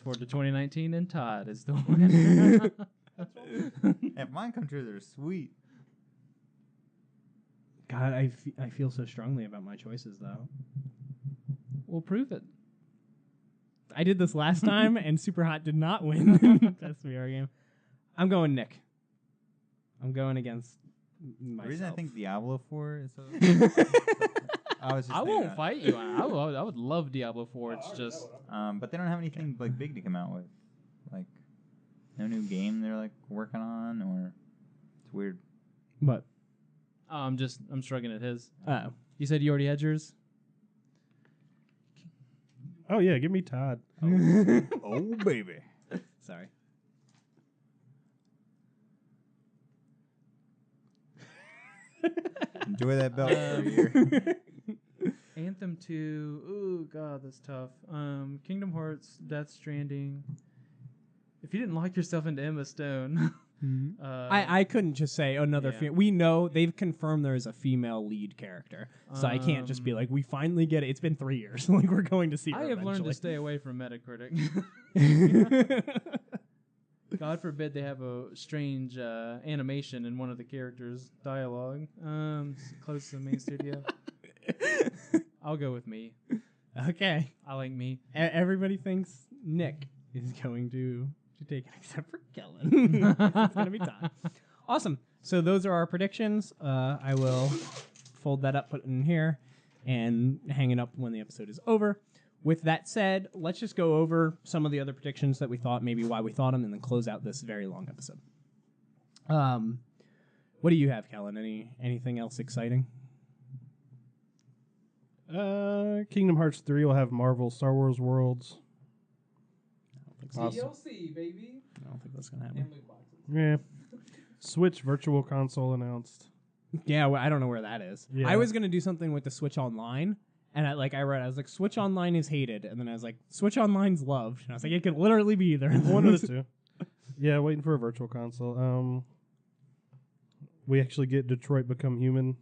forward to 2019, and Todd is the winner. If mine come true, they're sweet. God, I feel so strongly about my choices, though. We'll prove it. I did this last time, and Super Hot did not win Best VR game. I'm going Nick. I'm going against myself. The reason I think Diablo 4 is so... I was just I thinking won't that. fight you. I would love Diablo 4. It's just But they don't have anything like big to come out with. Like, no new game they're like working on, or it's weird. What? I'm struggling at his. Oh. You said you already had yours? Oh yeah, give me Todd. Oh baby. Sorry. Enjoy that belt for a year. Anthem 2. Ooh, God, that's tough. Kingdom Hearts, Death Stranding. If you didn't lock yourself into Emma Stone. I couldn't just say another yeah. female. We know they've confirmed there is a female lead character, so I can't just be like, we finally get it. It's been 3 years. Like, we're going to see her I have learned to eventually. stay away from Metacritic. God forbid they have a strange animation in one of the characters' dialogue. Close to the main studio. I'll go with me. Okay. I like me. Everybody thinks Nick is going to take it, except for Kellen. It's going to be Todd. Awesome. So those are our predictions. I will fold that up, put it in here, and hang it up when the episode is over. With that said, let's just go over some of the other predictions that we thought, maybe why we thought them, and then close out this very long episode. What do you have, Kellen? Anything else exciting? Kingdom Hearts 3 will have Marvel Star Wars Worlds. I don't think so. Awesome. DLC, baby. I don't think that's going to happen. Yeah. Switch Virtual Console announced. Yeah, well, I don't know where that is. Yeah. I was going to do something with the Switch Online, and I was like, Switch Online is hated, and then I was like, Switch Online's loved, and I was like, it could literally be either. One of the two. Yeah, waiting for a Virtual Console. We actually get Detroit becomes human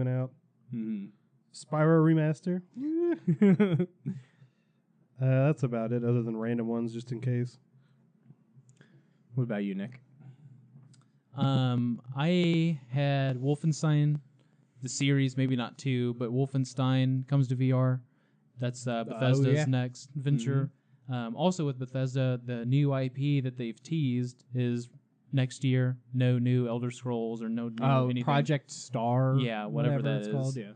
out. Mm-hmm. Spyro remaster. That's about it, other than random ones, just in case. What about you, Nick? I had Wolfenstein, the series, maybe not 2, but Wolfenstein comes to VR. That's Bethesda's next venture. Also with Bethesda, the new IP that they've teased is next year. No new Elder Scrolls or no new anything. Project Star. Yeah, whatever that it's is. called. Yeah.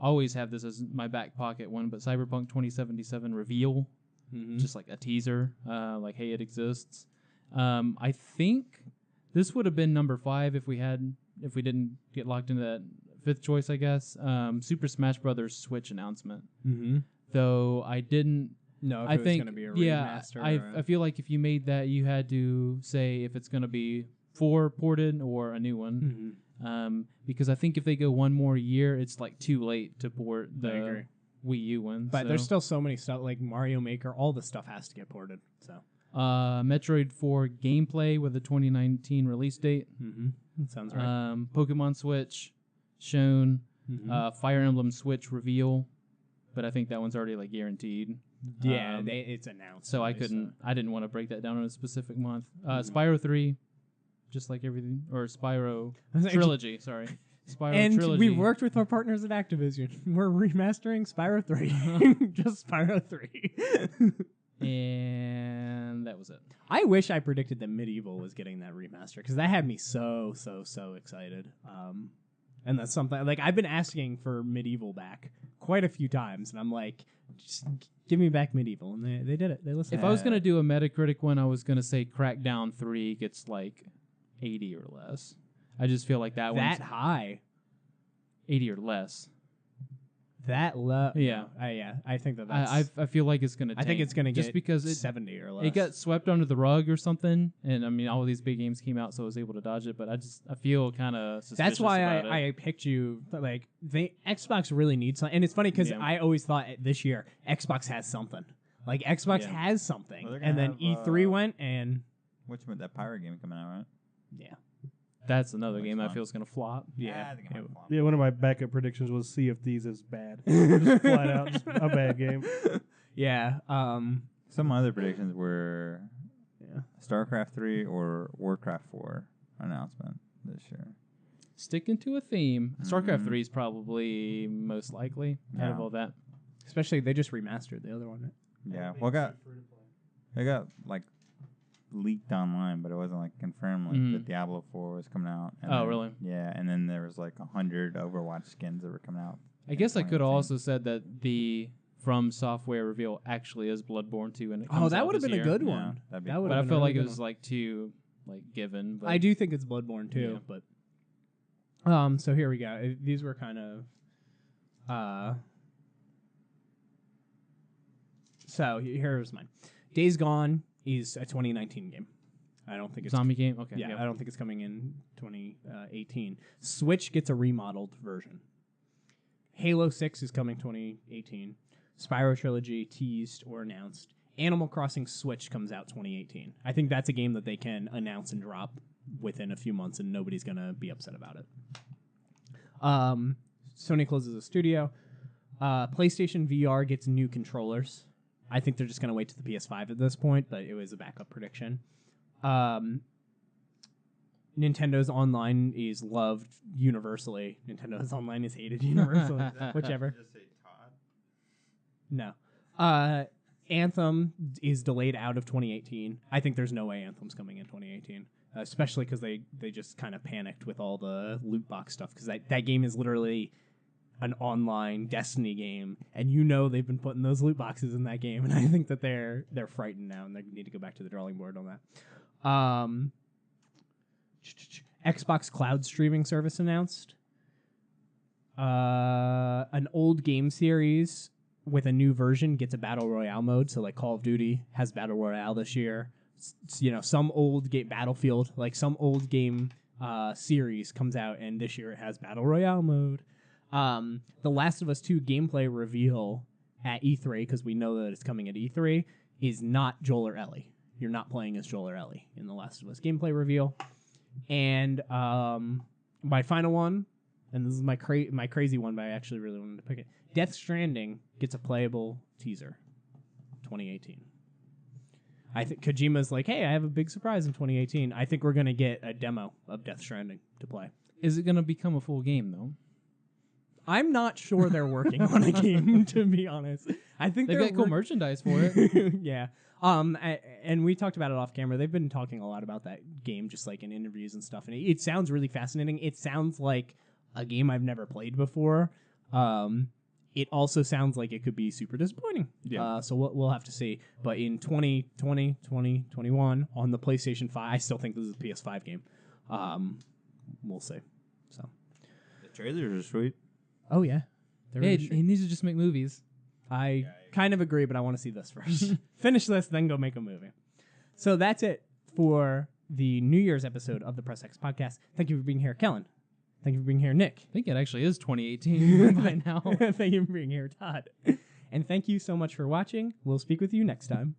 Always have this as my back pocket one, but Cyberpunk 2077 reveal, just like a teaser, like, hey, it exists. I think this would have been number 5 if we didn't get locked into that 5th choice, I guess. Super Smash Brothers Switch announcement. Though I didn't. No, if I it was think going to be a yeah, remaster. I feel like if you made that, you had to say if it's going to be 4 ported or a new one. Because I think if they go one more year, it's like too late to port the Wii U one. But there's still so many stuff like Mario Maker. All the stuff has to get ported. So Metroid 4 gameplay with a 2019 release date. That sounds right. Pokemon Switch shown. Fire Emblem Switch reveal, but I think that one's already like guaranteed. Yeah, it's announced. So I didn't want to break that down in a specific month. Spyro 3, just like everything, or Spyro Trilogy. Sorry, Spyro and Trilogy. we worked with our partners at Activision. We're remastering Spyro 3, just Spyro 3. And that was it. I wish I predicted that Medieval was getting that remaster because that had me so excited. And that's something like I've been asking for Medieval back quite a few times, and I'm like, just give me back Medieval, and they did it. They listened. If I was gonna do a Metacritic one, I was gonna say Crackdown 3 gets like 80 or less. I just feel like that one's high, 80 or less. that low. Yeah. I think that's. I feel like it's gonna. I think it's gonna just get because it 70 or less. it got swept under the rug or something, and I mean all of these big games came out, so I was able to dodge it. But I feel kind of suspicious. That's why about it. I picked you. Like Xbox really needs something, and it's funny because Yeah. I always thought this year Xbox has something. Like Xbox Yeah. has something, Well, they're and gonna then have, E3 went, and Which one? That pirate game coming out, right? yeah, That's another Looks game I fun. feel is gonna flop. yeah. I think I might flop. Yeah, one of my backup predictions was Sea of Thieves is bad. Just flat out, just a bad game. Yeah. Some other predictions were Yeah. StarCraft 3 or Warcraft 4 announcement this year. Sticking to a theme, StarCraft Mhm. 3 is probably most likely out of Yeah. all that. Especially they just remastered the other one. Right? Yeah, well, it got like leaked online, but it wasn't like confirmed like that Diablo 4 was coming out. And Oh, then- really? Yeah, and then there was like 100 Overwatch skins that were coming out. I guess I could have 2018. also said that the From Software reveal actually is Bloodborne 2, and it Oh, comes that out would have this been a year. good Yeah, one. that'd be That cool. would But I have been felt a like really it good was one. like too given. But I do think it's Bloodborne too, Yeah. but so here we go. These were kind of so here's mine. Days Gone is a 2019 game. I don't think it's zombie game. Okay, yeah, I don't think it's coming in 2018. Switch gets a remodeled version. Halo 6 is coming 2018. Spyro Trilogy teased or announced. Animal Crossing Switch comes out 2018. I think that's a game that they can announce and drop within a few months and nobody's going to be upset about it. Sony closes a studio. PlayStation VR gets new controllers. I think they're just going to wait to the PS5 at this point, but it was a backup prediction. Nintendo Online is loved universally. Nintendo's Online is hated universally. Whichever. Just say Todd. No. Anthem is delayed out of 2018. I think there's no way Anthem's coming in 2018, especially because they just kind of panicked with all the loot box stuff, because that game is literally an online Destiny game, and they've been putting those loot boxes in that game, and I think that they're frightened now, and they need to go back to the drawing board on that. Xbox Cloud streaming service announced. An old game series with a new version gets a battle royale mode. So like Call of Duty has battle royale this year. Some old game, Battlefield, like some old game series comes out, and this year it has battle royale mode. The Last of Us 2 gameplay reveal at E3, because we know that it's coming at E3, is not Joel or Ellie. You're not playing as Joel or Ellie in The Last of Us gameplay reveal. And my final one, and this is my crazy one, but I actually really wanted to pick it. Death Stranding gets a playable teaser, 2018. I think Kojima's like, hey, I have a big surprise in 2018. I think we're going to get a demo of Death Stranding to play. Is it going to become a full game, though? I'm not sure they're working on a game, to be honest. I think They've got cool merchandise for it. Yeah. And we talked about it off camera. They've been talking a lot about that game, just like in interviews and stuff. And it sounds really fascinating. It sounds like a game I've never played before. It also sounds like it could be super disappointing. Yeah. So we'll have to see. But in 2020, 2021, on the PlayStation 5, I still think this is a PS5 game. We'll see. So. The trailers are sweet. Oh, yeah. They're Hey, really he needs to just make movies. I kind of agree, but I want to see this first. Finish this, then go make a movie. So that's it for the New Year's episode of the Press X podcast. Thank you for being here, Kellen. Thank you for being here, Nick. I think it actually is 2018 by now. Thank you for being here, Todd. And thank you so much for watching. We'll speak with you next time.